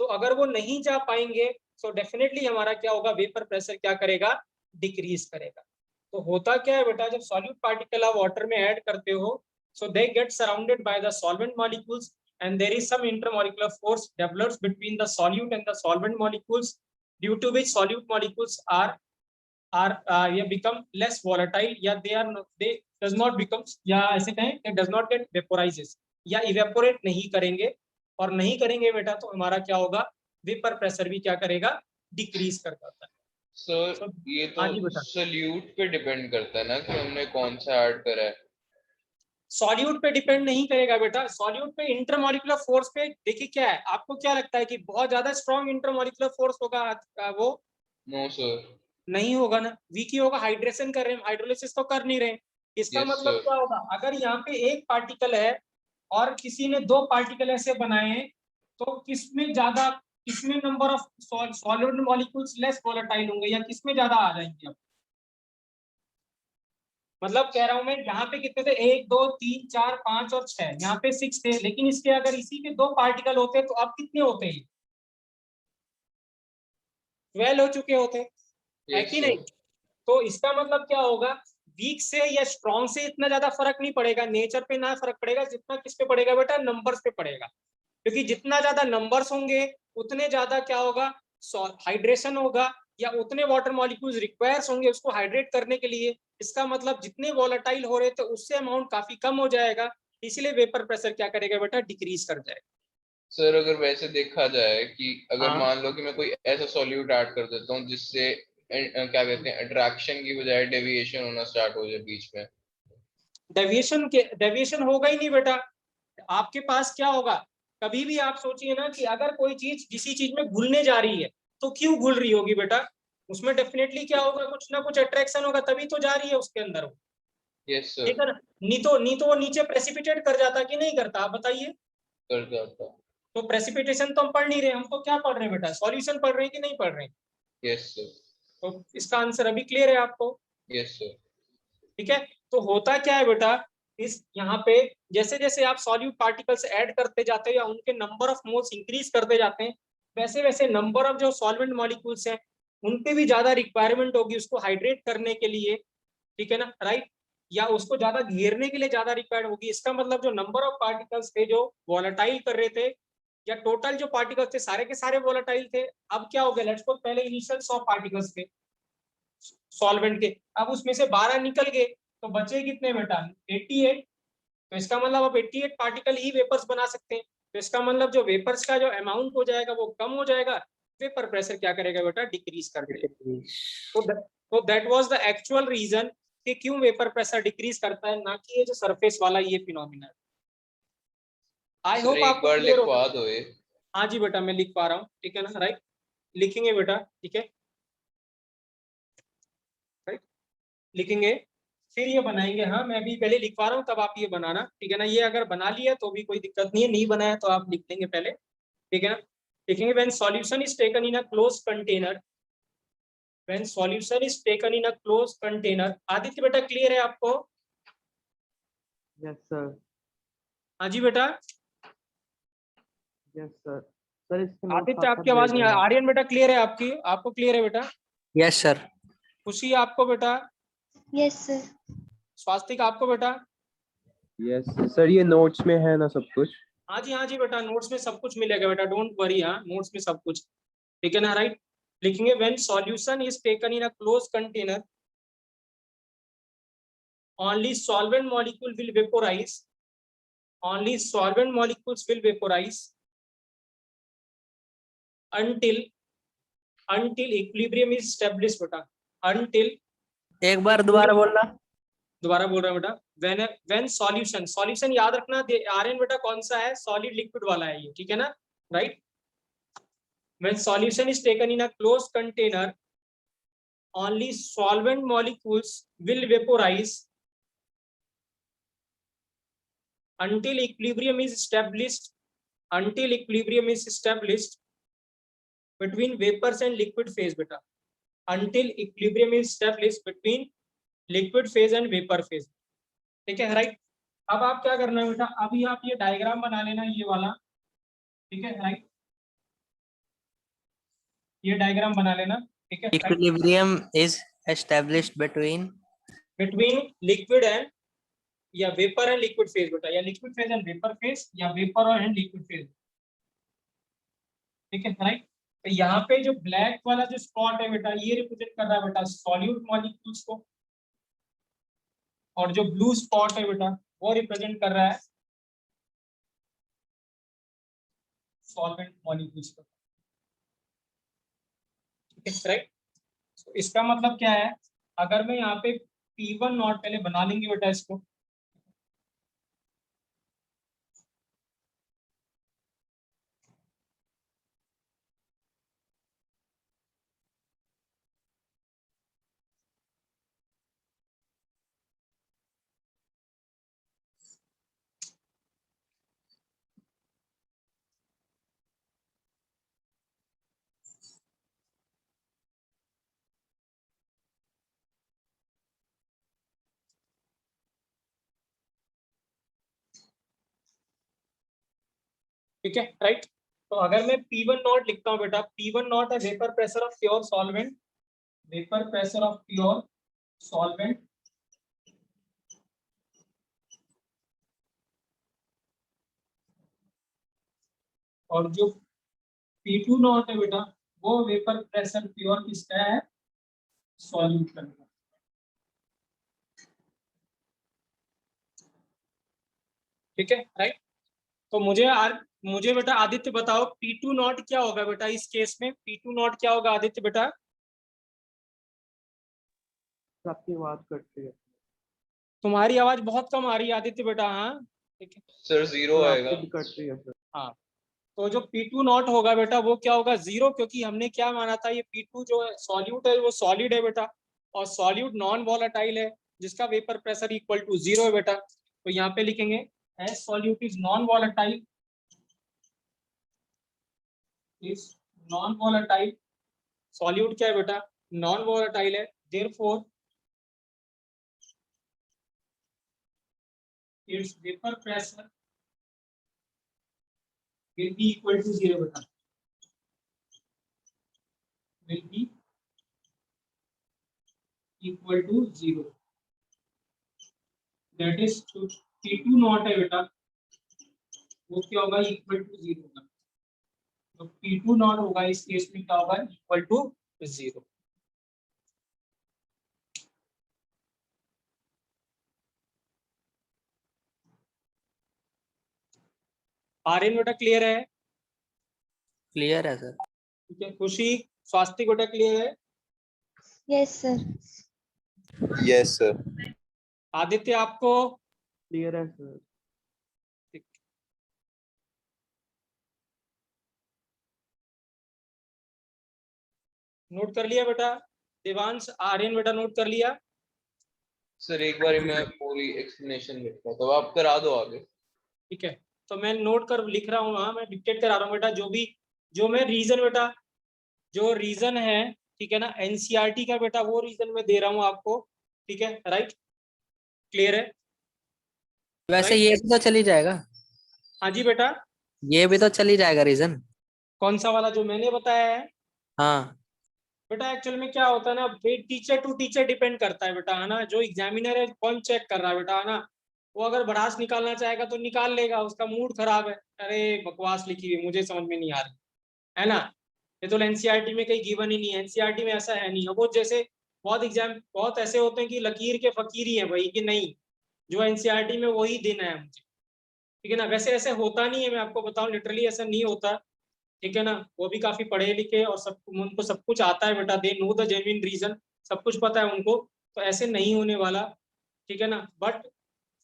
तो अगर वो नहीं जा पाएंगे तो डेफिनेटली हमारा क्या होगा, वेपर प्रेशर क्या करेगा, डिक्रीज करेगा। तो होता क्या है बेटा, जब सॉल्यूट पार्टिकल आप वाटर में ऐड करते हो, so they get surrounded by the solvent molecules and there is some intermolecular force develops between the solute and the solvent molecules, due to which solute molecules are become less volatile, या they does not become, या ऐसे कहें they does not get vaporizes, या evaporate नहीं करेंगे। और नहीं करेंगे बेटा तो हमारा क्या होगा, वेपर प्रेशर भी क्या करेगा, डिक्रीज कर जाता है। सर ये हाँ जी तो बेटा, सॉल्यूट पे डिपेंड करता है ना कि हमने कौन सा ऐड करा है। सॉल्यूट पे डिपेंड नहीं करेगा बेटा, सॉल्यूट पे इंटरमॉलिक्यूलर फोर्स पे देखिए क्या है, आपको क्या लगता है कि बहुत ज्यादा स्ट्रॉन्ग इंटरमॉलिक्यूलर फोर्स होगा? वो नो सर। नहीं होगा ना, वीक ही होगा, हाइड्रेशन कर रहे हैं, हाइड्रोलिसिस तो कर नहीं रहे। इसका यस मतलब सर। क्या होगा, अगर यहाँ पे एक पार्टिकल है और किसी ने 2 पार्टिकल ऐसे बनाए हैं, तो किसमें ज्यादा, किसमें number of solid molecules less volatile होंगे या किसमें ज्यादा आ जाएंगे? अब मतलब कह रहा हूं मैं, यहाँ पे कितने थे, 1 2 3 4 5 और 6, यहाँ पे 6 थे, लेकिन इसके अगर इसी के 2 पार्टिकल होते तो अब कितने होते हैं, 12 हो चुके होते, है यस कि सर। नहीं? तो इसका मतलब क्या होगा, वीक से या स्ट्रॉन्ग से इतना ज्यादा फर्क नहीं पड़ेगा, नेचर पे ना फर्क पड़ेगा, जितना किस पे पड़ेगा बेटा, नंबर्स पे पड़ेगा। क्योंकि जितना ज्यादा नंबर्स होंगे उतने ज्यादा क्या होगा, हाइड्रेशन होगा, या उतने वाटर मॉलिक्यूल्स रिक्वायर्स होंगे उसको हाइड्रेट करने के लिए। इसका मतलब जितने वॉलेटाइल हो रहे थे उससे अमाउंट काफी कम हो जाएगा, इसलिए वेपर प्रेशर क्या करेगा बेटा, डिक्रीज कर जाएगा। सर अगर वैसे देखा जाए कि अगर हाँ मान लो कि मैं कोई ऐसा सॉल्यूट ऐड कर देता हूँ जिससे क्या कहते हैं अट्रैक्शन की बजाय डेविएशन होना स्टार्ट हो जाए बीच में। डेविएशन होगा ही नहीं बेटा। आपके पास क्या होगा, कभी भी आप सोचिए ना कि अगर कोई चीज किसी चीज में घुलने जा रही है तो क्यों घुल रही होगी बेटा, उसमें डेफिनेटली क्या होगा, कुछ ना कुछ अट्रैक्शन होगा, तभी तो जा रही है उसके अंदर वो। यस ठीक सर। है ना, नहीं तो वो नीचे प्रेसिपिटेट कर जाता कि नहीं करता, आप बताइए। कर जाता। तो प्रेसिपिटेशन तो हम पढ़ नहीं रहे, हम तो क्या पढ़ रहे हैं बेटा, सॉल्यूशन पढ़ रहे हैं कि नहीं पढ़ रहे हैं। Yes sir. तो इसका आंसर अभी क्लियर है आपको। Yes sir. ठीक है, तो होता क्या है बेटा, इस यहाँ पे जैसे जैसे आप सॉल्यूट पार्टिकल्स ऐड करते जाते हैं या उनके नंबर ऑफ मोल्स इंक्रीज करते जाते हैं, वैसे वैसे नंबर ऑफ जो सॉल्वेंट मॉलिक्यूल्स हैं उन पे भी ज्यादा रिक्वायरमेंट होगी उसको हाइड्रेट करने के लिए। ठीक है ना, राइट, या उसको ज्यादा घेरने के लिए ज्यादा रिक्वायर्ड होगी। इसका मतलब जो नंबर ऑफ पार्टिकल्स थे जो वॉलेटाइल कर रहे थे, या टोटल जो पार्टिकल्स थे सारे के सारे वॉलेटाइल थे, अब क्या हो गया, लेट्स सपोज पहले इनिशियल 100 पार्टिकल्स थे सॉल्वेंट के, अब उसमें से 12 निकल गए तो बचे कितने बेटा, 88। तो इसका मतलब अब 88 पार्टिकल ही वेपर्स बना सकते हैं। तो इसका मतलब जो वेपर्स का जो अमाउंट हो जाएगा वो कम हो जाएगा, वेपर प्रेशर क्या करेगा बेटा, डिक्रीज कर देगा। तो that was the actual reason कि क्यों वेपर प्रेशर डिक्रीज करता है, ना कि ये जो सरफेस वाला ये फिनोमिना है। आई सर होप एक आपको बार क्लियर होगा। लिखवा दो ये। हाँ जी बेटा, मैं लिख पा रहा हूँ, ठीक है ना, राइट, लिखेंगे बेटा, ठीक है, राइट, लिखेंगे, फिर ये बनाएंगे। हाँ, मैं भी पहले लिखवा रहा हूँ तब आप ये बनाना, ठीक है ना। ये अगर बना लिया तो भी कोई दिक्कत नहीं है, नहीं बनाया तो आप लिख देंगे पहले, ठीक है ना। लिखेंगे when solution is taken in a close container, when solution is taken in a close container. Aditya बेटा क्लियर है आपको? Yes sir. हाँ जी बेटा। Yes sir. सर इसके नोट्स आदित्य आप आपकी भेज आवाज नहीं आ देना। आर्यन बेटा क्लियर है आपकी, आपको क्लियर है बेटा? Yes sir. खुशी आपको बेटा? Yes sir. स्वास्तिक आपको बेटा? यस सर, ये नोट्स में है ना सब कुछ? हाँ जी बेटा, नोट्स में सब कुछ मिलेगा बेटा, डोंट वरी। हाँ, नोट्स में सब कुछ, ठीक है ना, राइट। लिखेंगे when solution is taken in a close container, only solvent molecule will vaporize, only solvent molecules will vaporize until equilibrium is established बेटा, until, एक बार दोबारा बोलना। दोबारा बोल रहा हूँ बेटा, when solution याद रखना, आर्यन बेटा कौन सा है, सॉलिड लिक्विड वाला है ये, ठीक है ना, right. when solution is taken in a closed container, only solvent molecules will vaporize until equilibrium is established, until equilibrium is established between vapors and liquid phase बेटा, until equilibrium is established between liquid phase and vapor phase, ठीक है, right. अब आप क्या करना है बेटा, अभी आप ये डायग्राम बना लेना ये वाला, ठीक है, राइट, ये डायग्राम बना लेना, ठीक है, right, equilibrium is established between between liquid and या वेपर एंड लिक्विड फेज बेटा, या liquid phase and vapour phase, या वेपर और एंड लिक्विड फेज, ठीक है, राइट। तो यहाँ पे जो ब्लैक वाला जो स्पॉट है बेटा, ये रिप्रेजेंट कर रहा है बेटा सॉल्यूट मॉलिक्यूल्स को, और जो ब्लू स्पॉट है बेटा वो रिप्रेजेंट कर रहा है सॉल्वेंट मॉलिक्यूल्स को, ठीक है, राइट। तो इसका मतलब क्या है, अगर मैं यहाँ पे P1 नॉट पहले बना लेंगे बेटा इसको, ठीक है, राइट। तो अगर मैं P1 नॉट लिखता हूँ बेटा, P1 नॉट है vapour pressure of pure solvent, vapour pressure of pure solvent, और जो P2 नॉट है बेटा वो वेपर प्रेशर प्योर किसका है, सॉल्यूट का, ठीक है, राइट। तो मुझे बेटा आदित्य बताओ P2 नॉट क्या होगा बेटा इस केस में, P2 नॉट क्या होगा आदित्य बेटा? आपकी आवाज कट रही है। तुम्हारी आवाज बहुत कम आ रही है आदित्य बेटा। हाँ ठीक है। सर 0 सर, आएगा। आपकी भी कट रही है सर। हाँ तो जो P2 नॉट होगा बेटा वो क्या होगा, 0, क्योंकि हमने क्या माना था, ये P2 जो है सॉल्यूट है वो सॉलिड है बेटा, और सॉल्यूट नॉन वॉलेटाइल है जिसका वेपर प्रेशर इक्वल टू 0 है बेटा। तो यहाँ पे लिखेंगे as solute is non volatile, is non volatile, solute क्या है बेटा, नॉन वॉलेटाइल है, therefore its vapour pressure will be equal to 0 बेटा, will be equal to 0, that is तो P2 नॉट है बेटा वो क्या होगा, इक्वल टू 0 होगा। तो P2 नॉट होगा इस केस में क्या होगा, इक्वल टू 0। आर्यन बेटा क्लियर है? क्लियर है सर। ठीक है। खुशी स्वास्तिक बेटा क्लियर है? Yes sir. Yes sir. Aditya आपको? क्लियर है सर। नोट कर लिया बेटा? देवांश आर्यन बेटा नोट कर लिया? सर एक बार मैं पूरी एक्सप्लेनेशन लिखता हूँ तो आप करा दो आगे। ठीक है तो मैं नोट कर लिख रहा हूँ, हाँ मैं डिक्टेट करा रहा हूँ बेटा, जो मैं रीजन बेटा, जो रीजन है ठीक है ना एनसीईआरटी का बेटा, वो रीजन मैं दे रहा हूँ आपको। ठीक है राइट, क्लियर है? वैसे Right? ये भी तो चली जाएगा, हाँ जी बेटा। ये भी तो चली जाएगा रीजन। कौन सा वाला जो मैंने बताया है? हाँ बेटा एक्चुअल में क्या होता है ना, टीचर टू टीचर डिपेंड करता है बेटा, है ना। जो एग्जामिनर है कौन चेक कर रहा है बेटा, है ना। वो अगर भड़ास निकालना चाहेगा तो निकाल लेगा, उसका मूड खराब है, अरे बकवास लिखी हुई मुझे समझ में नहीं आ रही, है ना। ये तो एनसीईआरटी में कहीं गिवन ही नहीं है, एनसीईआरटी में ऐसा है नहीं। वो जैसे बहुत ऐसे होते हैं कि लकीर के फकीर ही है भाई, कि नहीं जो एनसीईआरटी में वही देना है मुझे, ठीक है ना। वैसे ऐसे होता नहीं है, मैं आपको बताऊं लिटरली ऐसा नहीं होता, ठीक है ना। वो भी काफी पढ़े लिखे और उनको सब कुछ आता है बेटा, they know the genuine reason, सब कुछ पता है उनको, तो ऐसे नहीं होने वाला, ठीक है ना। But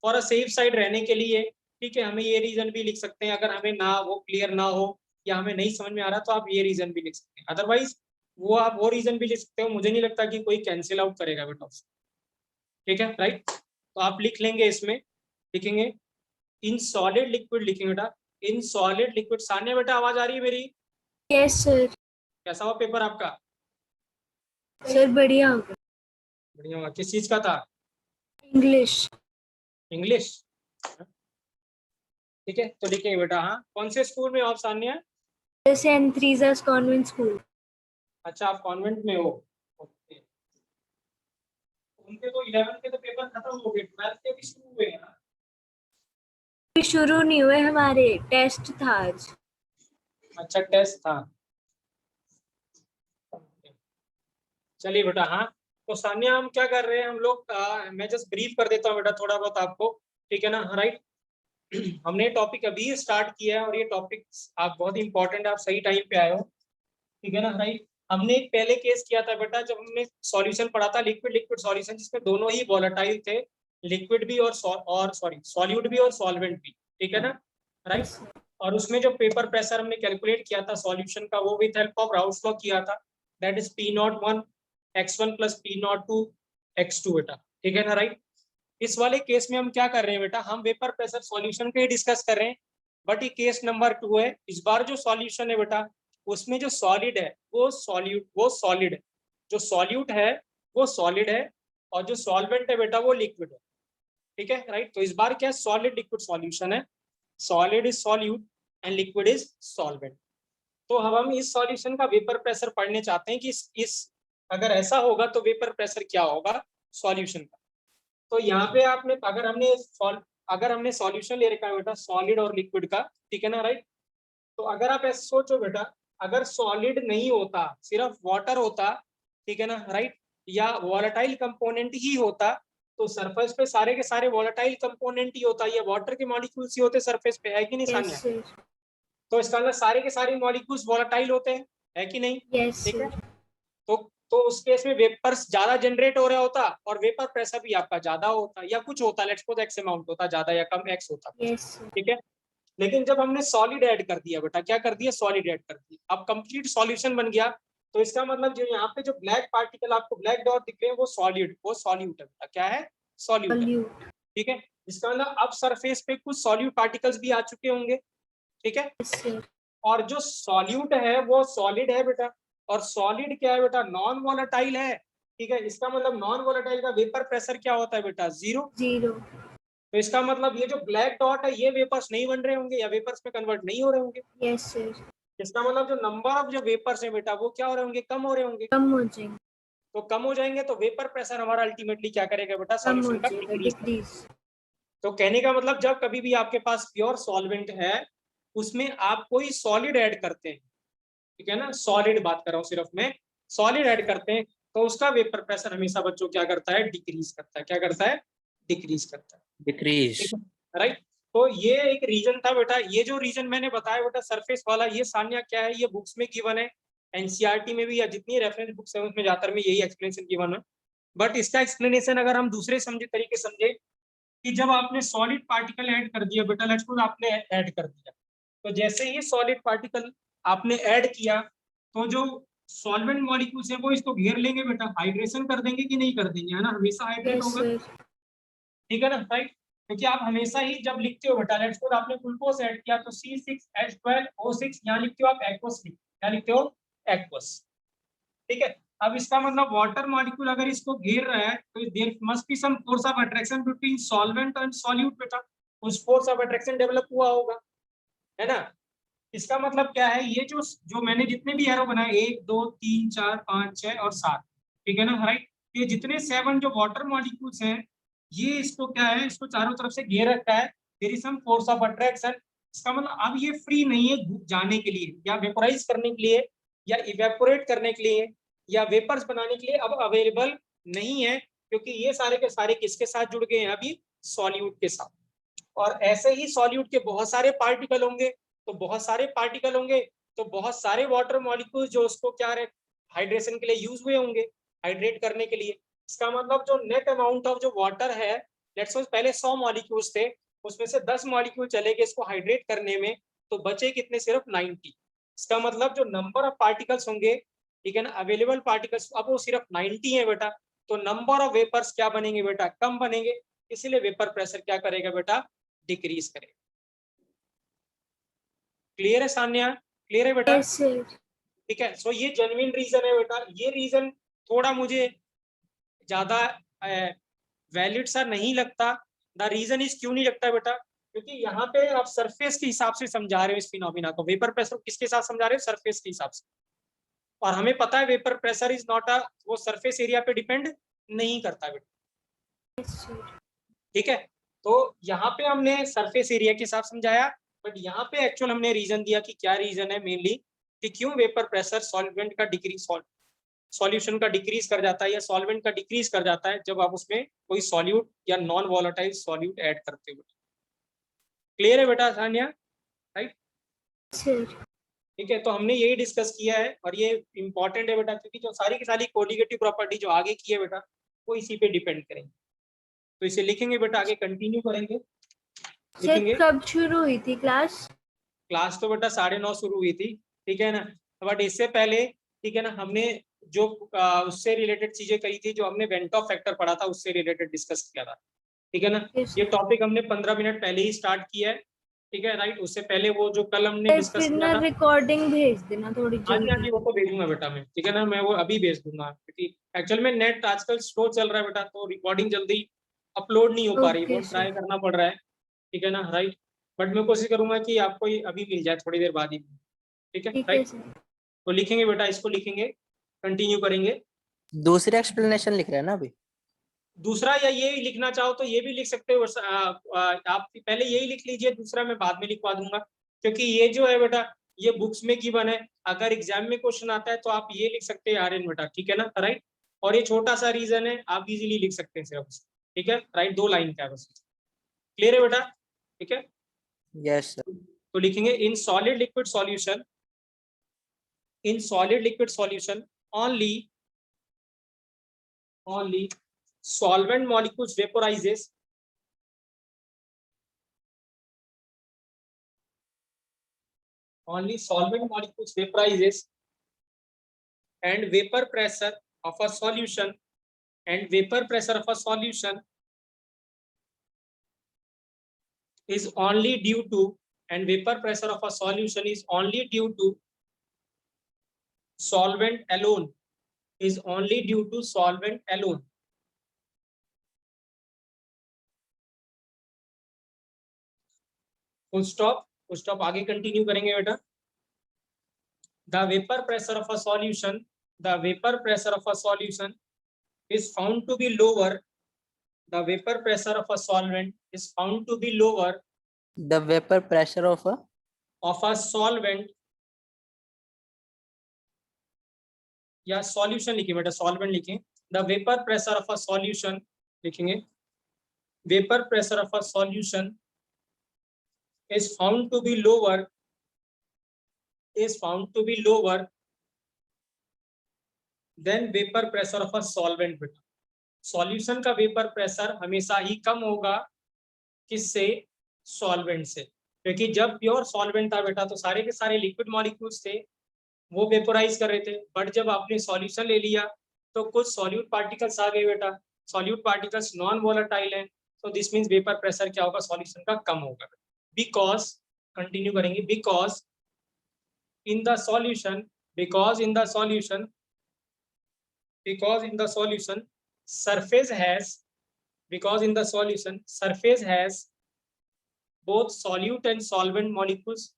for a safe side रहने के लिए ठीक है, हमें ये रीजन भी लिख सकते हैं, अगर हमें ना वो क्लियर ना हो या हमें नहीं समझ में आ रहा तो आप ये रीजन भी लिख सकते हैं, अदरवाइज वो आप वो रीजन भी लिख सकते हो, मुझे नहीं लगता कि कोई कैंसिल आउट करेगा बेटा उसको, ठीक है राइट। तो आप लिख लेंगे, इसमें लिखेंगे इन सॉलिड लिक्विड, लिखेंगे बेटा इन सॉलिड लिक्विड। सानिया बेटा आवाज आ रही है मेरी? Yes sir. कैसा हुआ पेपर आपका? सर बढ़िया होगा। बढ़िया हुआ। किस चीज का था? इंग्लिश। इंग्लिश, ठीक है। तो लिखेंगे बेटा, हाँ कौन से स्कूल में हो आप सानिया? सेंट थ्रीजास कॉन्वेंट स्कूल। अच्छा आप कॉन्वेंट में हो, ओके। उनके तो 11 के तो पेपर खत्म हो गए, 12 के भी शुरू हुए हैं ना? अभी शुरू नहीं हुए, हमारे टेस्ट था आज। अच्छा टेस्ट था, चलिए बेटा। हाँ तो सानिया हम क्या कर रहे हैं हम लोग, मैं जस्ट ब्रीफ कर देता हूँ बेटा थोड़ा बहुत आपको, ठीक है ना राइट। हमने टॉपिक अभी स्टार्ट किया है और ये टॉपिक आप बहुत इंपॉर्टेंट है, आप सही टाइम पे आए हो, ठीक है ना राइट। हमने एक पहले केस किया था बेटा जब हमने सॉल्यूशन पढ़ा था, लिक्विड लिक्विड सॉल्यूशन, जिसमें दोनों ही वॉलेटाइल थे, लिक्विड भी और सॉरी सॉल्यूट भी और सॉल्वेंट भी, ठीक है ना राइट। और उसमें जो पेपर प्रेशर हमने कैलकुलेट किया था सॉल्यूशन का, वो with help of Raoult's law किया था, that is P01 x1 plus P02 x2 बेटा, ठीक है ना राइट। इस वाले केस में हम क्या कर रहे हैं बेटा, हम वेपर प्रेशर सॉल्यूशन पे डिस्कस कर रहे हैं, बट ये केस नंबर 2 है। इस बार जो सॉल्यूशन है बेटा उसमें जो सॉलिड है वो सॉलिड है, जो सॉल्यूट है वो सॉलिड है, और जो सॉल्वेंट है बेटा वो लिक्विड है, ठीक है राइट। तो इस बार क्या सॉलिड लिक्विड सॉल्यूशन है, solid is solute and liquid is solvent. तो अब हम इस सॉल्यूशन का वेपर प्रेशर पढ़ने चाहते हैं कि इस अगर ऐसा होगा तो वेपर प्रेशर क्या होगा सॉल्यूशन का। तो यहाँ पे आपने अगर हमने सॉल्यूशन ले रखा है बेटा सॉलिड और लिक्विड का, ठीक है ना राइट। तो अगर आप ऐसे सोचो बेटा, अगर सॉलिड नहीं होता सिर्फ वाटर होता, ठीक है ना राइट, या वॉलेटाइल कंपोनेंट ही होता, तो सरफेस पे सारे के सारे वॉलेटाइल कंपोनेंट ही होता, ये वाटर के मॉलिक्यूल्स ही होते सरफेस पे, है कि नहीं सानिया? Yes sir. तो इसका मतलब सारे के सारे मॉलिक्यूल्स वॉलेटाइल होते हैं, है कि नहीं? यस ठीक है। सर। तो तो उस केस में वेपर्स ज्यादा जनरेट हो रहा होता और वेपर प्रेशर भी आपका ज्यादा होता या कुछ होता, लेट्स सपोज एक्स अमाउंट होता, ज्यादा या कम एक्स होता, यस सर। ठीक है। लेकिन जब हमने सॉलिड ऐड कर दिया बेटा, क्या कर दिया, सॉलिड ऐड कर दिया, अब कंप्लीट सॉल्यूशन बन गया। तो इसका मतलब जो यहाँ पे जो ब्लैक पार्टिकल आपको ब्लैक डॉट दिख रहे हैं वो सॉलिड, वो सॉल्यूट है बेटा, क्या है, सॉल्यूट है, सॉल्यूट। ठीक है। इसका मतलब अब सरफेस पे कुछ सॉल्यूट पार्टिकल्स भी आ चुके होंगे, ठीक है। Yes sir. और जो सॉल्यूट है वो सॉलिड है बेटा, और सॉलिड क्या है बेटा, नॉन वोलेटाइल है, ठीक है। इसका मतलब नॉन वोलेटाइल का वेपर प्रेशर क्या होता है बेटा, 0। 0। तो इसका मतलब ये जो ब्लैक डॉट है ये वेपर्स नहीं बन रहे होंगे या वेपर्स में कन्वर्ट नहीं हो रहे होंगे। Yes sir. इसका मतलब जो नंबर ऑफ जो वेपर्स है बेटा वो क्या हो रहे होंगे, कम हो रहे होंगे। कम हो जाएंगे। तो कम हो जाएंगे तो वेपर प्रेशर हमारा अल्टीमेटली क्या करेगा बेटा, कम हो सॉल्यूशन का जाएगा, डिक्रीज। डिक्रीज। तो कहने का मतलब जब कभी भी आपके पास प्योर सॉल्वेंट है उसमें आप कोई सॉलिड ऐड करते हैं, ठीक है ना, सॉलिड बात कर रहा हूँ सिर्फ मैं, सॉलिड ऐड करते हैं तो उसका वेपर प्रेशर हमेशा बच्चों क्या करता है, डिक्रीज करता है, क्या करता है, डिक्रीज करता है, डिक्रीज। ठीक है, राइट। तो ये एक रीजन था बेटा, ये जो रीजन मैंने बताया बेटा सरफेस वाला, ये सान्या क्या है, ये बुक्स में गिवन है, एनसीईआरटी में भी या जितनी रेफरेंस बुक्स है उसमें ज्यादातर में यही एक्सप्लेनेशन गिवन है। बट इसका एक्सप्लेनेशन अगर हम दूसरे तरीके समझे कि जब आपने सॉलिड पार्टिकल ऐड कर दिया बेटा, लेट्स सपोज आपने ऐड कर दिया, तो जैसे ही सॉलिड पार्टिकल आपने ऐड किया तो जो सॉल्वेंट मॉलिक्यूल्स है वो इसको घेर लेंगे बेटा, हाइड्रेशन कर देंगे कि नहीं कर देंगे, है ना, हमेशा हाइड्रेट यस होगा, सर। ठीक है ना, राइट। क्योंकि आप हमेशा ही जब लिखते हो बेटा, लेट्स सपोज आपने ग्लूकोज ऐड किया तो C6H12O6 यहाँ लिखते हो आप एक्वस, क्या लिखते हो, एक्वस, ठीक है। अब इसका मतलब वाटर मॉलिक्यूल अगर इसको घेर रहा है तो there must be some force of attraction between solvent and solute बेटा, उस फोर्स ऑफ अट्रैक्शन डेवलप हुआ होगा, है ना। इसका मतलब क्या है, ये जो जो मैंने जितने भी एरो बनाए 1 2 3 4 5 6 और 7, ठीक है ना, राइट। ये जितने 7 जो वाटर मॉलिक्यूल्स हैं ये इसको क्या है, इसको चारों तरफ से घेर रखा है, there is some force of attraction. इसका मतलब अब ये फ्री नहीं है जाने के लिए या वेपोराइज करने के लिए या इवेपोरेट करने के लिए या वेपर्स बनाने के लिए अब अवेलेबल नहीं है, क्योंकि ये सारे के सारे किसके साथ जुड़ गए हैं अभी, सॉल्यूट के साथ। और ऐसे ही सॉल्यूट के बहुत सारे पार्टिकल होंगे, तो बहुत सारे पार्टिकल होंगे तो बहुत सारे वाटर मॉलिक्यूल जो उसको क्या रहे, हाइड्रेशन के लिए यूज हुए होंगे, हाइड्रेट करने के लिए। इसका मतलब जो नेट अमाउंट ऑफ जो वाटर है, लेट्स सपोज पहले 100 मॉलिक्यूल्स थे, उसमें से 10 मॉलिक्यूल चले गए इसको हाइड्रेट करने में, तो बचे कितने, सिर्फ 90। इसका मतलब जो नंबर ऑफ पार्टिकल्स होंगे, ठीक है ना, अवेलेबल पार्टिकल्स अब वो सिर्फ 90 है बेटा, तो नंबर ऑफ वेपर्स क्या बनेंगे बेटा, कम बनेंगे, इसीलिए वेपर प्रेशर क्या करेगा बेटा, डिक्रीज करेगा। क्लियर है सान्या, क्लियर है बेटा, यस सर। ठीक है। सो ये जेन्युइन रीजन है बेटा, ये रीजन थोड़ा मुझे ज्यादा वैलिड सा नहीं लगता। द रीजन इज क्यों नहीं लगता बेटा, क्योंकि यहाँ पे आप सरफेस के हिसाब से समझा रहे हो इस फिनोमिना को, वेपर प्रेशर किसके साथ समझा रहे हो, सरफेस के हिसाब से, और हमें पता है vapour pressure is not a, वो सरफेस एरिया पे डिपेंड नहीं करता बेटा, यस सर। ठीक है। तो यहाँ पे हमने सरफेस एरिया के हिसाब समझाया, बट यहाँ पे एक्चुअल हमने रीजन दिया कि क्या रीजन है मेनली कि क्यों वेपर प्रेशर सॉल्वेंट का डिक्रीज, सॉल्यूशन का डिक्रीज कर जाता है या सॉल्वेंट का डिक्रीज कर जाता है जब आप उसमें कोई सॉल्यूट या नॉन वॉलेटाइल सॉल्यूट ऐड करते हो। क्लियर है बेटा सान्या, राइट, सर। ठीक है। तो हमने यही डिस्कस किया है और ये इंपॉर्टेंट है बेटा, क्योंकि जो सारी की सारी कोलिगेटिव प्रॉपर्टी जो आगे की है बेटा वो इसी पे डिपेंड करेंगे। तो इसे लिखेंगे बेटा, आगे कंटिन्यू करेंगे, सर लिखेंगे। कब शुरू हुई थी क्लास? क्लास तो बेटा 9:30 शुरू हुई थी, ठीक है ना, बट इससे पहले, ठीक है ना, हमने जो उससे रिलेटेड चीजें करी थी, जो हमने वेंटॉफ फैक्टर पढ़ा था उससे रिलेटेड डिस्कस किया था, ठीक है ना। Yes, ये sir. टॉपिक हमने 15 मिनट पहले ही स्टार्ट किया है, ठीक है, राइट। उससे पहले वो जो कल हमने डिस्कस फिर किया ना था, रिकॉर्डिंग भेज देना थोड़ी हाँ जी जल्दी। वो तो भेजूंगा बेटा मैं, ठीक है ना, मैं वो अभी भेज दूंगा, क्योंकि एक्चुअल में नेट आजकल स्लो चल रहा है बेटा, तो रिकॉर्डिंग जल्दी अपलोड नहीं हो पा रही, Okay, बहुत ट्राई sir. करना पड़ रहा है, ठीक है ना, राइट। बट मैं कोशिश करूंगा कि आपको ये अभी मिल जाए थोड़ी देर बाद ही, ठीक है, ठीक है राइट। सर। तो लिखेंगे बेटा, इसको लिखेंगे, कंटिन्यू करेंगे। दूसरी एक्सप्लेनेशन लिख रहे हैं ना अभी? दूसरा या ये लिखना चाहो तो ये भी लिख सकते हो, आप पहले यही लिख लीजिए, दूसरा मैं बाद में लिखवा दूंगा, क्योंकि ये जो है बेटा ये बुक्स में गिवन है, अगर एग्जाम में क्वेश्चन आता है तो आप ये लिख सकते हैं आर्यन बेटा, ठीक है ना, राइट। और ये छोटा सा रीजन है, आप इजीली लिख सकते हैं सिर्फ, ठीक है, राइट, 2 लाइन का बस। क्लियर है बेटा, ठीक है। Yes sir. तो लिखेंगे in solid liquid solution, in solid liquid solution only only solvent molecules vaporizes and vapor pressure of a solution is only due to solvent alone, full stop आगे continue करेंगे बेटा. The vapor pressure of a solution is found to be lower. The vapor pressure of a solvent is found to be lower The vapor pressure of a of a solvent या solution लिखिए बेटा, solvent लिखिए. The vapor pressure of a solution लिखेंगे. Vapor pressure of a solution is found to be lower than vapor pressure of a solvent बेटा. Solution का vapour pressure हमेशा ही कम होगा किससे? सॉल्वेंट से. क्योंकि जब प्योर सॉल्वेंट था बेटा तो सारे के सारे लिक्विड मॉलिक्यूल्स थे वो वेपोराइज कर रहे थे. बट जब आपने सॉल्यूशन ले लिया तो कुछ सॉल्यूट पार्टिकल्स आ गए बेटा. सॉल्यूट पार्टिकल्स नॉन वोलेटाइल हैं, तो दिस मींस वेपर प्रेशर क्या होगा? सॉल्यूशन का कम होगा. बिकॉज कंटिन्यू करेंगे. Because in the solution surface has both solute and solvent molecules.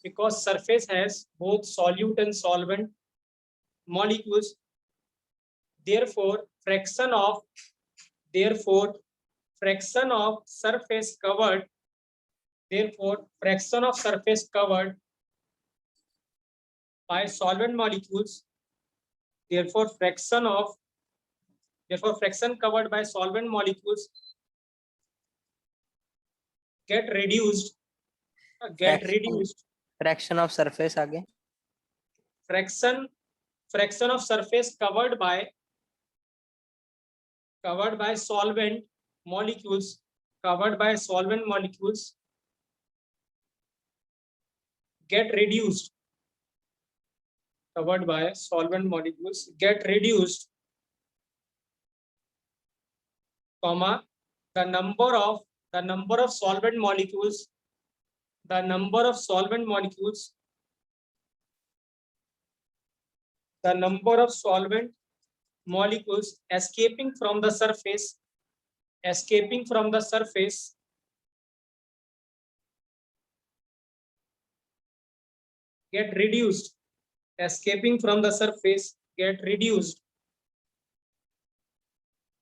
Because surface has both solute and solvent molecules, therefore fraction of surface covered by solvent molecules, fraction covered by solvent molecules get reduced. fraction of surface आगे. fraction of surface covered by solvent molecules get reduced. Comma, the number of solvent molecules escaping from the surface get reduced.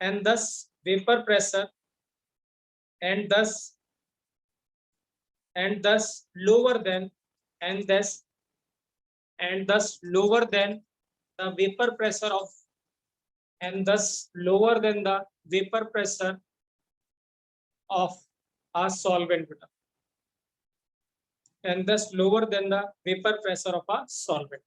And thus vapor pressure lower than the vapor pressure of a solvent.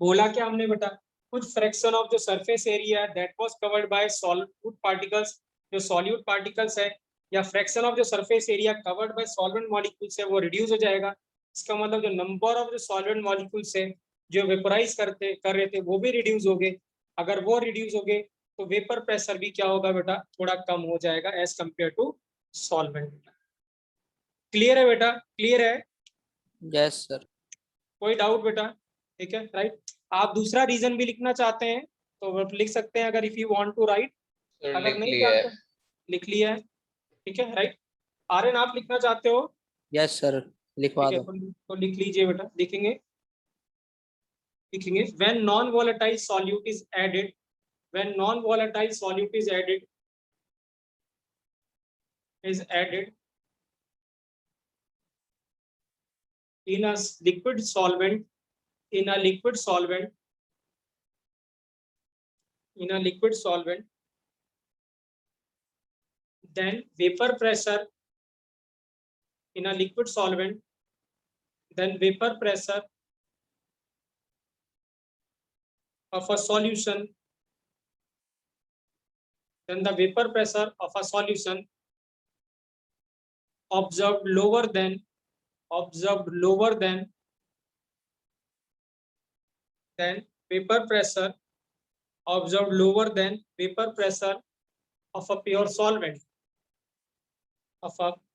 बोला क्या हमने बेटा? कुछ fraction of जो surface area है that was covered by solute particles, जो solute particles है, या फ्रैक्शन ऑफ जो surface area covered by solvent molecules है वो रिड्यूस हो जाएगा. इसका मतलब जो नंबर ऑफ जो सॉल्वेंट मॉलिक्यूल्स है जो वेपोराइज कर रहे थे वो भी रिड्यूस हो गए. अगर वो रिड्यूस हो गए तो वेपर प्रेशर भी क्या होगा बेटा? थोड़ा कम हो जाएगा as compare to solvent. Clear है बेटा? क्लियर है? Yes sir. कोई डाउट बेटा? ठीक है, राइट. आप दूसरा रीजन भी लिखना चाहते हैं तो आप लिख सकते हैं अगर if you want to write. अगर नहीं चाहते लिख लिया है, ठीक है, राइट. आर्यन आप लिखना चाहते हो? यस सर, लिखवा दो. तो लिख लीजिए बेटा. लिखेंगे when non-volatile solute is added in a liquid solvent then vapor pressure of a solution then the vapor pressure of a solution observed lower than vapor pressure observed lower than vapor pressure of a pure solvent,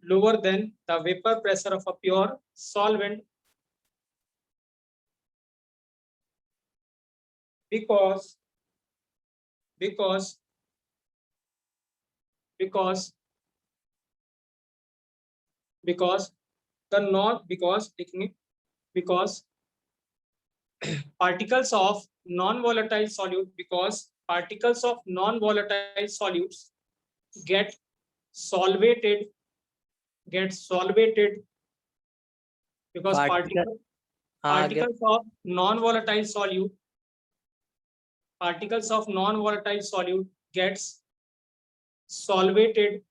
lower than the vapor pressure of a pure solvent, because particles of non-volatile solutes get solvated because Particle- हाँ, आगे particles of non-volatile solute gets solvated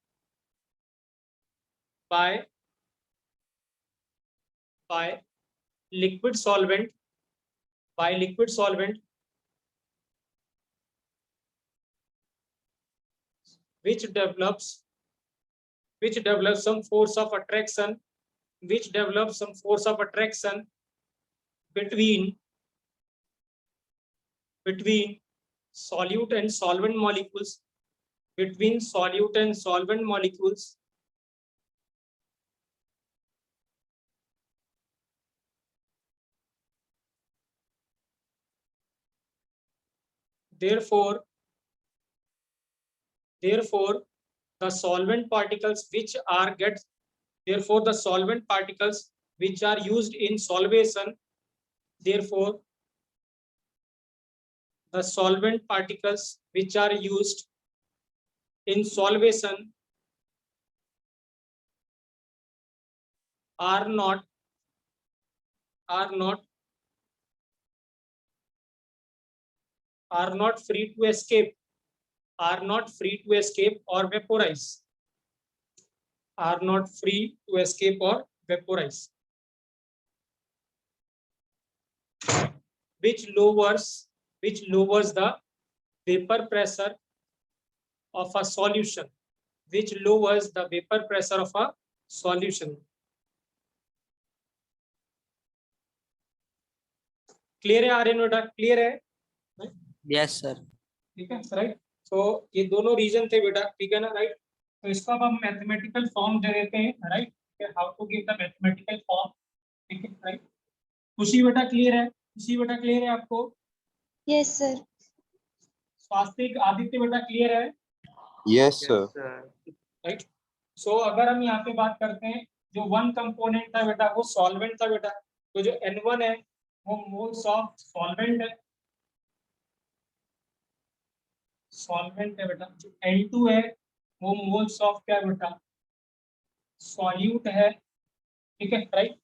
by liquid solvent, which develops some force of attraction between solute and solvent molecules, therefore the solvent particles which are used in solvation, therefore the solvent particles which are used in solvation are not free to escape or vaporize, which lowers the vapor pressure of a solution, clear है आर्यन बेटा? Clear है? Yes sir. ठीक है right. तो ये दोनों reason थे बेटा, ठीक है ना राइट। तो इसको अब हम मैथमेटिकल फॉर्म दे देते हैं right, how to give the mathematical form, ठीक है राइट। खुशी बेटा क्लियर है? खुशी बेटा क्लियर है आपको? Yes sir. स्वास्तिक आदित्य बेटा क्लियर है? Yes sir. राइट। सो अगर हम यहाँ पे बात करते हैं, जो वन कंपोनेंट था बेटा वो सॉल्वेंट था बेटा, तो जो N1 है वो मोल्स ऑफ सॉल्वेंट है बेटा, जो N2 है वो मोल्स ऑफ क्या बेटा, सॉल्यूट है, ठीक है राइट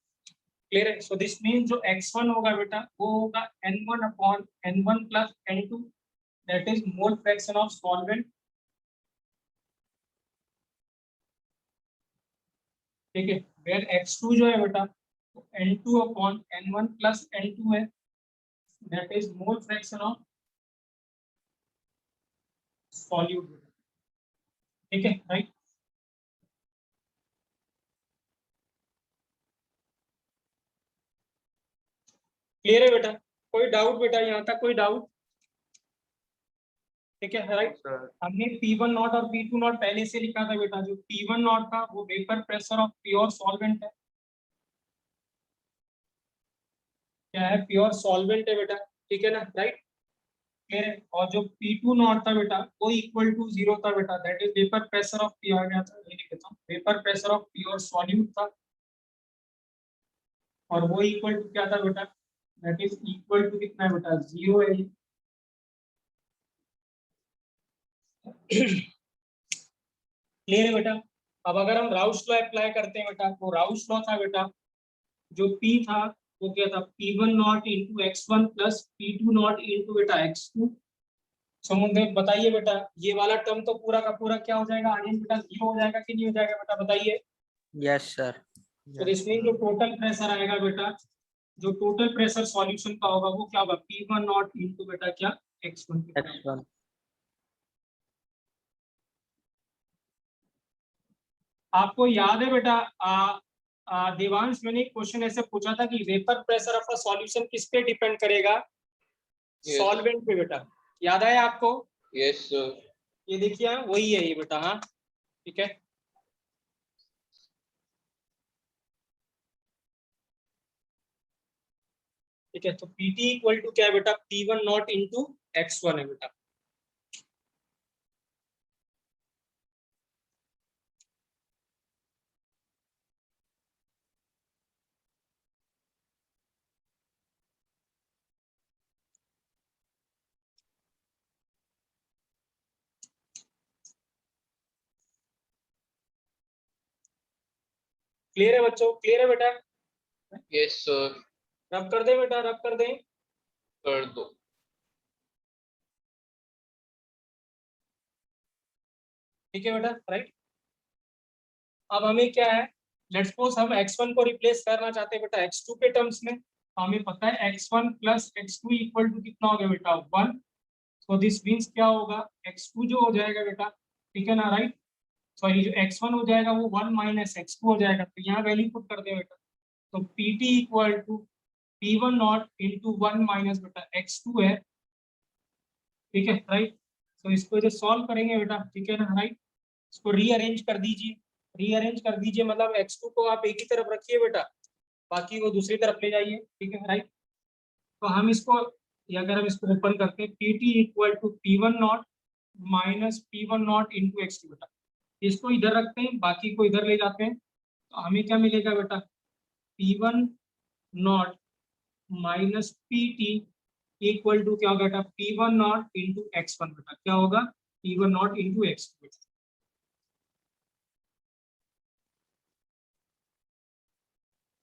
क्लियर है। सो दिस मीन जो x1 होगा बेटा वो होगा N1 upon N1 plus N2, that is mole fraction of solvent, ठीक है। वेयर x2 जो है बेटा N2 upon N1 plus N2 है, that is mole fraction of solute, ठीक है राइट। क्लियर है बेटा? कोई डाउट बेटा यहाँ तक? कोई डाउट? ठीक है राइट। हमने P1 नॉट और P2 नॉट पहले से लिखा था बेटा, जो P1 नॉट था वो vapour pressure of pure solvent है, क्या है, प्योर सॉल्वेंट है बेटा, ठीक है ना राइट क्लियर है। और जो P2 नॉट था बेटा वो इक्वल टू 0 था बेटा, that is vapour pressure of आ गया था, ये लिख देता हूं, vapour pressure of pure solute था, और वो इक्वल टू क्या था बेटा, दैट इज इक्वल टू कितना बेटा, 0 है। क्लियर है बेटा? अब अगर हम राउस लॉ अप्लाई करते हैं बेटा, तो राउस लॉ था बेटा, जो P था वो क्या था, P1 nought into x1 plus P2 not into बेटा x2। समुद्र बताइए बेटा, ये वाला टर्म तो पूरा का पूरा क्या हो जाएगा आर्यन बेटा, 0 हो जाएगा कि नहीं हो जाएगा बेटा, बताइए। Yes sir. तो इसमें जो टोटल प्रेशर आएगा बेटा, जो टोटल प्रेशर सॉल्यूशन का होगा वो क्या होगा, P1 नॉट इंटू बेटा क्या, x1। आपको याद है बेटा देवांश, मैंने एक क्वेश्चन ऐसे पूछा था कि vapour pressure of a solution किस पे डिपेंड करेगा? Yes. सॉल्वेंट पे बेटा, याद आया आपको? Yes sir. ये देखिए वही है ये बेटा। हाँ ठीक है, ठीक है। तो पीटी इक्वल टू क्या है बेटा? P1 नॉट इंटू x1 है बेटा। क्लियर है बच्चों? क्लियर है बेटा? Yes sir. रब कर दे बेटा, रब कर दे। कर दो। ठीक है बेटा, राइट। अब हमें क्या है, लेट्स सपोज हम x1 को रिप्लेस करना चाहते हैं बेटा x2 के टर्म्स में। हमें पता है x1 plus x2 equal to कितना हो गया बेटा? 1। तो दिस मीन्स क्या होगा? x2 जो हो जाएगा बेटा, ठीक है ना, राइट। सॉरी, जो x1 हो जाएगा वो 1 माइनस x2 हो जाएगा। तो यहाँ वैल्यू पुट कर दे बेटा। तो pt equal to P1 nought into 1 minus बेटा x2 है, ठीक है, राइट। तो इसको जो सॉल्व करेंगे बेटा, ठीक है ना, राइट। इसको रीअरेंज कर दीजिए, रीअरेंज कर दीजिए, मतलब x2 को आप एक ही तरफ रखिए बेटा, बाकी वो दूसरी तरफ ले जाइए, ठीक है, राइट। तो हम इसको, या अगर हम इसको ओपन करते हैं, pt equal to P1 nought minus P1 nought into x2 बेटा। इसको इधर रखते हैं, बाकी को इधर ले जाते हैं, तो हमें क्या मिलेगा बेटा? P1 nought minus pt equal to क्या होगा बेटा? P1 नॉट इंटू x1 बेटा। क्या होगा? P1 नॉट इंटू x2 बेटा।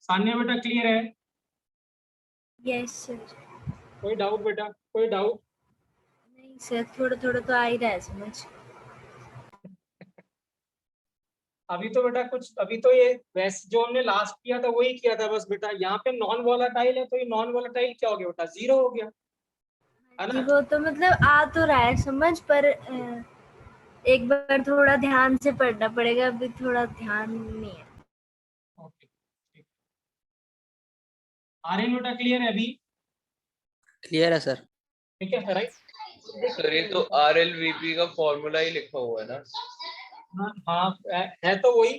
सान्या बेटा क्लियर है? Yes sir. कोई डाउट बेटा? कोई डाउट? नहीं सर, थोड़ा थोड़ा तो आ ही रहा है समझ। अभी तो बेटा कुछ, अभी तो ये वैसे जो हमने लास्ट किया था वही किया था बस बेटा। यहाँ पे नॉन वोलेटाइल है, तो ये नॉन वोलेटाइल क्या हो गया बेटा? 0 हो गया, है जी ना? वो तो मतलब आ तो रहा है समझ, पर एक बार थोड़ा ध्यान से पढ़ना पड़ेगा, अभी थोड़ा ध्यान नहीं है। ओके, ठीक। आर्यन बेटा क्लियर है अभी? क्लियर है सर। ठीक है, राइट। सर ये तो RLVP का फॉर्मूला ही लिखा हुआ है ना? हाँ है तो वही,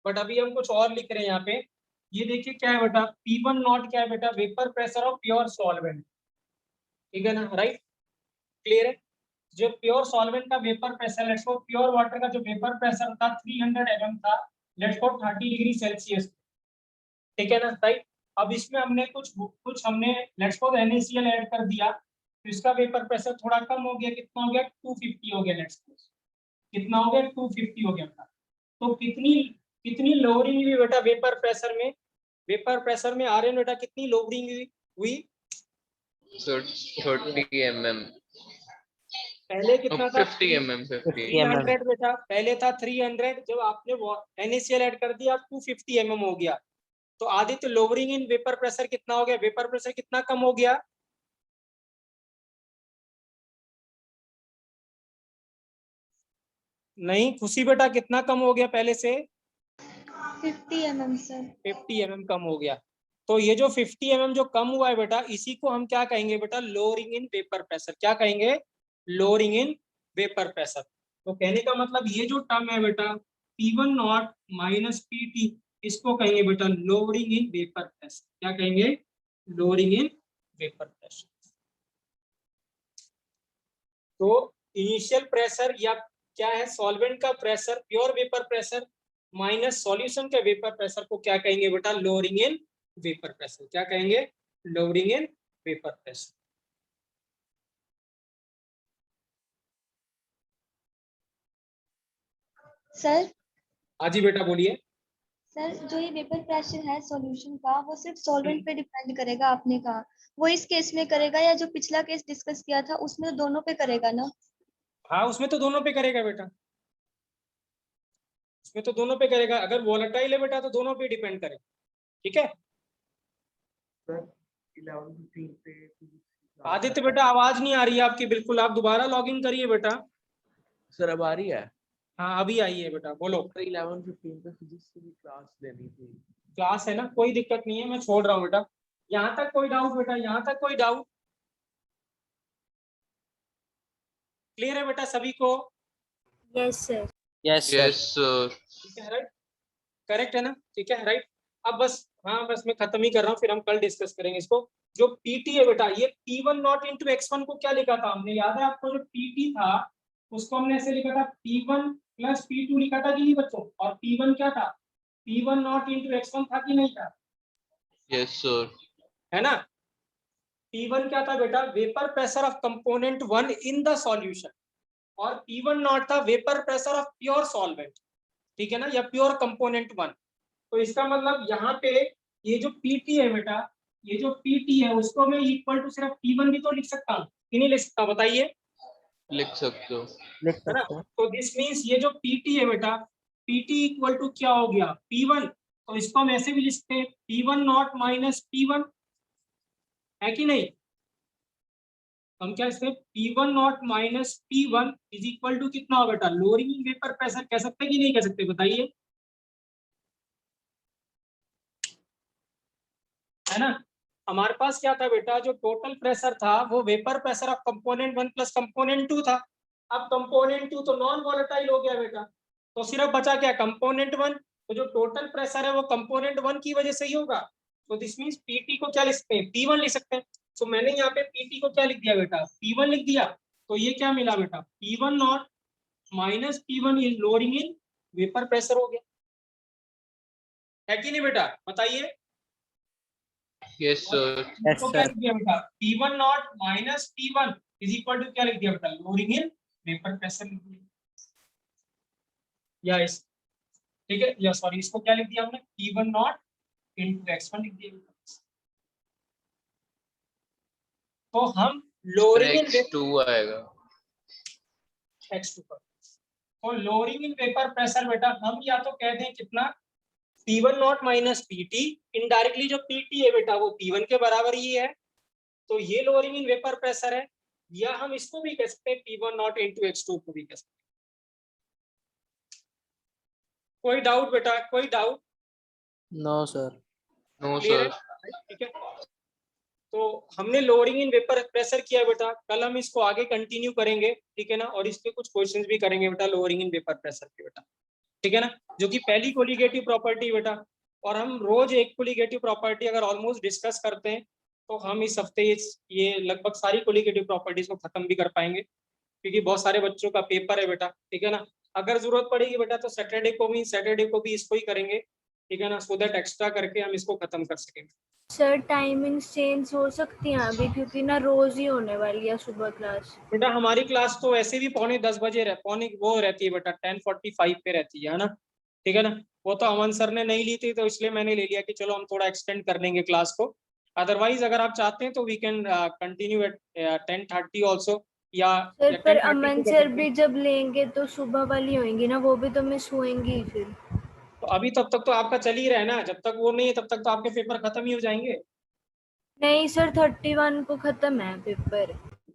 बट अभी हम कुछ और लिख रहे हैं यहाँ पे। ये देखिए क्या है बेटा? P1 नॉट क्या है बेटा? Vapour pressure of pure solvent, ठीक है ना, राइट। क्लियर है? जो प्योर सॉल्वेंट का vapour pressure, let's suppose pure water का जो वेपर प्रेशर था 300 mm था, लेट्स सपोज 30 डिग्री सेल्सियस, ठीक है ना, राइट। अब इसमें हमने कुछ हमने लेट्स सपोज NaCl ऐड कर दिया, तो इसका वेपर प्रेशर थोड़ा कम हो गया। कितना हो गया? 250 हो गया, लेट्स सपोज। कितना हो गया? 250 हो गया था। तो कितनी कितनी लोअरिंग हुई बेटा वेपर प्रेशर में? वेपर प्रेशर में आर्यन बेटा कितनी लोअरिंग हुई? Sir 30 mm। पहले कितना था? 50 mm 50। 300 बेटा, पहले था 300। जब आपने NaCl ऐड कर दिया 250 mm हो गया। तो Aditya lowering in vapour pressure कितना हो गया? वेपर प्रेशर कितना कम हो गया? नहीं खुशी बेटा, कितना कम हो गया पहले से? 50 mm सर। 50 mm कम हो गया। तो ये जो 50 mm जो कम हुआ है बेटा, इसी को हम क्या कहेंगे बेटा? Lowering in vapour pressure. क्या कहेंगे? Lowering in vapour pressure. तो कहने का मतलब ये जो टर्म है बेटा P1 नॉट माइनस PT, इसको कहेंगे बेटा लोअरिंग इन वेपर प्रेशर। क्या कहेंगे? Lowering in vapour pressure. तो इनिशियल प्रेशर या क्या है? सॉल्वेंट का pressure, pure vapour pressure minus solution के वेपर प्रेशर को क्या कहेंगे बेटा? Lowering in vapour pressure. क्या कहेंगे? Lowering in vapour pressure. Sir हाँ जी बेटा बोलिए। सर जो ये वेपर प्रेशर है सॉल्यूशन का, वो सिर्फ सॉल्वेंट पे डिपेंड करेगा आपने कहा, वो इस केस में करेगा या जो पिछला केस डिस्कस किया था उसमें तो दोनों पे करेगा ना? हाँ उसमें तो दोनों पे करेगा बेटा, उसमें तो दोनों पे करेगा। अगर वोलेटाइल है बेटा तो दोनों पे डिपेंड करेगा, ठीक है। आदित्य बेटा आवाज नहीं आ रही है आपकी बिल्कुल, आप दोबारा लॉगिन करिए बेटा। सर अब आ रही है? हाँ अभी आई है बेटा, बोलो। 11:15 पे फिजिक्स की भी क्लास लेनी थी। क्लास है ना, कोई दिक्कत नहीं है, मैं छोड़ रहा हूँ बेटा। यहाँ तक कोई डाउट बेटा, यहाँ तक कोई डाउट? क्लियर है बेटा सभी को? Yes sir. Yes, sir. Yes sir. ठीक है राइट, करेक्ट है ना? ठीक है राइट। अब बस, हाँ बस मैं खत्म ही कर रहा हूँ, फिर हम कल डिस्कस करेंगे इसको। जो पीटी है बेटा, ये P1 नॉट इंटू x1 को क्या लिखा था हमने, याद है आपको? जो पीटी था उसको हमने ऐसे लिखा था, P1 प्लस P2 लिखा था कि नहीं बच्चों? और P1 क्या था? P1 नॉट इंटू x1 था कि नहीं था? Yes sir. है ना? P1 क्या था बेटा? Vapour pressure of component 1 in the solution, और P1 नॉट था vapour pressure of pure solvent, ठीक है ना, या प्योर कंपोनेंट 1। तो इसका मतलब यहाँ पे ये जो पीटी है बेटा, ये जो पीटी है उसको मैं इक्वल टू सिर्फ P1 भी तो लिख सकता हूँ कि नहीं लिख सकता, बताइए? लिख सकते हो। लिख है ना? सकते हैं। तो दिस मीन्स ये जो पीटी है बेटा, पीटी इक्वल टू क्या हो गया? P1। तो इसको हम ऐसे भी लिख सकते हैं, P1 नॉट माइनस P1, है कि नहीं? हम क्या इसमें P1 nought minus P1 is equal to कितना हो बेटा? लोअरिंग वेपर प्रेशर कह सकते हैं कि नहीं कह सकते, बताइए? है ना? हमारे पास क्या था बेटा? जो टोटल प्रेशर था वो vapour pressure of component 1 plus component 2 था। अब कंपोनेंट 2 तो नॉन वोलेटाइल हो गया बेटा, तो सिर्फ बचा क्या? कंपोनेंट 1। तो जो टोटल प्रेशर है वो कंपोनेंट 1 की वजह से ही होगा। तो दिस मींस पीटी को क्या लिख सकते हैं? P1 लिख सकते हैं। तो मैंने यहाँ पे पीटी को क्या लिख दिया बेटा? P1 लिख दिया। तो ये क्या मिला बेटा? P1 nought minus P1 is lowering in vapour pressure हो गया, है कि नहीं बेटा? बताइए। Yes sir. Yes, तो क्या sir. लिख दिया बेटा? P1 nought minus P1 is equal to क्या लिख दिया बेटा? लोअरिंग इन वेपर प्रेशर लिख दिया। या इस, ठीक है, या सॉरी, इसको क्या लिख दिया हमने? P1 नॉट इनटू x1 लिख दिया बेटा। तो हम लोअरिंग इन x2 आएगा। x2 पर, तो लोअरिंग इन वेपर प्रेशर बेटा हम या तो कह दें कितना? P1 nought minus Pt, indirectly जो Pt है बेटा वो P1 के बराबर ही है, तो ये लोअरिंग इन वेपर प्रेशर है। या हम इसको भी कह सकते हैं P1 नॉट इंटू x2 को भी कह सकते हैं। कोई डाउट बेटा? कोई doubt? No, sir. No clear है? सर। ठीक है, तो हमने लोअरिंग इन वेपर प्रेशर किया बेटा, कल हम इसको आगे कंटिन्यू करेंगे, ठीक है ना, और इसके कुछ क्वेश्चंस भी करेंगे बेटा लोअरिंग इन वेपर प्रेशर के बेटा, ठीक है ना, जो कि पहली कोलिगेटिव प्रॉपर्टी बेटा। और हम रोज एक कोलिगेटिव प्रॉपर्टी अगर ऑलमोस्ट डिस्कस करते हैं तो हम इस हफ्ते ये लगभग सारी कोलिगेटिव प्रॉपर्टीज को खत्म भी कर पाएंगे, क्योंकि बहुत सारे बच्चों का पेपर है बेटा, ठीक है ना। अगर जरूरत पड़ेगी बेटा तो सैटरडे को भी इसको ही करेंगे, ठीक है ना, सो दैट एक्स्ट्रा करके हम इसको खत्म कर सकेंगे। सर टाइमिंग्स चेंज हो सकती हैं अभी, क्योंकि ना रोज ही होने वाली है सुबह क्लास। बेटा हमारी क्लास तो वैसे भी 9:45 बजे पौने वो रहती है बेटा, 10:45 पे रहती है ना, ठीक है ना। वो तो अमन सर ने नहीं ली थी तो इसलिए मैंने ले लिया कि चलो हम थोड़ा एक्सटेंड कर लेंगे क्लास को। अदरवाइज अगर आप चाहते हैं तो we can continue at 10:30 also, या सर पर 10:30 अमन भी कर सर सकते भी हैं। जब लेंगे तो सुबह वाली होंगी ना, वो भी तो मिस होंगी ही फिर। तो अभी तब तक तो आपका चल ही रहा है ना, जब तक वो नहीं है तब तक तो आपके पेपर खत्म ही हो जाएंगे। नहीं सर 31 को खत्म है पेपर।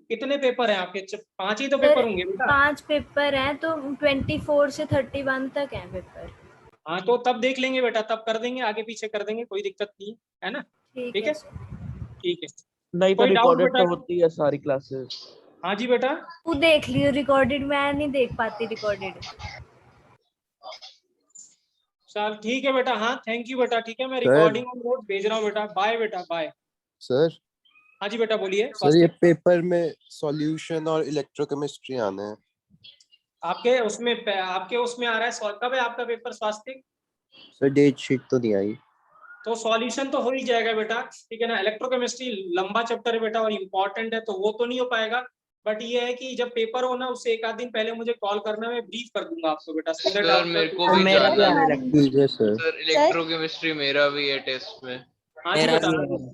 कितने पेपर हैं आपके? 5 ही तो सर पेपर होंगे बेटा। 5 पेपर हैं, तो 24 से 31 तक है पेपर। हाँ तो तब देख लेंगे बेटा, तब कर देंगे, आगे पीछे कर देंगे, कोई दिक्कत नहीं है ना। ठीक ठीक है है, सर। ठीक है। नहीं तो कोई डाउट रिकॉर्डेड बेटा? तो होती है सारी क्लासेस। हाँ जी बेटा। तू देख लियो रिकॉर्डेड, मैं नहीं देख पाती रिकॉर्डेड। चल ठीक है बेटा, हाँ थैंक यू बेटा, ठीक है, मैं सर। रिकॉर्डिंग और नोट भेज रहा हूँ बेटा, बाय बेटा बाय। सर हाँ जी बेटा बोलिए। सर ये स्वास्तिक, पेपर में सॉल्यूशन और इलेक्ट्रोकेमिस्ट्री आने हैं। आपके उसमें आ रहा है, कब है आपका पेपर स्वास्तिक? सर डेट शीट तो नहीं आई। तो सॉल्यूशन तो हो ही जाएगा बेटा, ठीक है ना। इलेक्ट्रोकेमिस्ट्री लंबा चैप्टर है बेटा और इम्पोर्टेंट है, तो वो तो नहीं हो पाएगा, बट ये है कि जब पेपर हो ना उससे एक आध दिन पहले मुझे कॉल करना, मैं ब्रीफ कर दूंगा आपको बेटा, सो दैट सर मेरे को भी मेरा भी जानना आने है। लगा। ठीक है सर। सर इलेक्ट्रोकेमिस्ट्री मेरा भी है टेस्ट में। हाँ जी मेरा बेटा। भी है।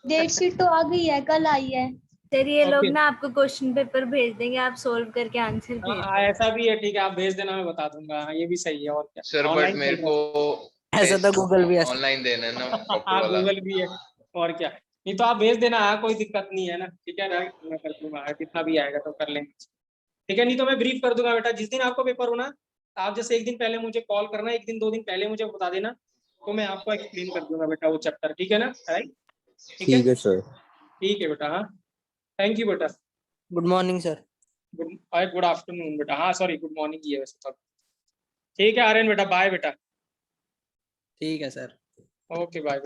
डेट शीट तो आ गई है, कल आई है। सर ये लोग Okay. ना आपको क्वेश्चन पेपर भेज देंगे, आप सोल्व करके आंसर भेज हाँ देना। ऐसा भी है, ठीक है, आप भेज देना, मैं बता दूंगा। हाँ ये भी सही है, और क्या, सर बट ऑनलाइन मेरे चल रहा को ऐसा तो गूगल भी है। ऑनलाइन देना है ना है। प्रॉपर हाँ वाला। गूगल भी है, और क्या। नहीं तो आप भेज देना, हाँ कोई दिक्कत नहीं है ना, ठीक है ना, मैं कर दूंगा, कितना भी आएगा तो कर लेंगे, ठीक है। नहीं तो मैं ब्रीफ कर दूंगा बेटा, जिस दिन आपको पेपर हो ना आप जैसे एक दिन पहले मुझे कॉल करना, एक दिन 2 दिन पहले मुझे बता देना, तो मैं आपको एक्सप्लेन कर दूंगा बेटा वो चैप्टर, ठीक है ना? राइट, ठीक है सर। ठीक है बेटा। हाँ, थैंक यू बेटा। Good morning sir. Good afternoon बेटा। हाँ सॉरी, गुड मॉर्निंग की है वैसे तो। ठीक है आर्यन बेटा, बाय बेटा। ठीक है सर। Okay bye.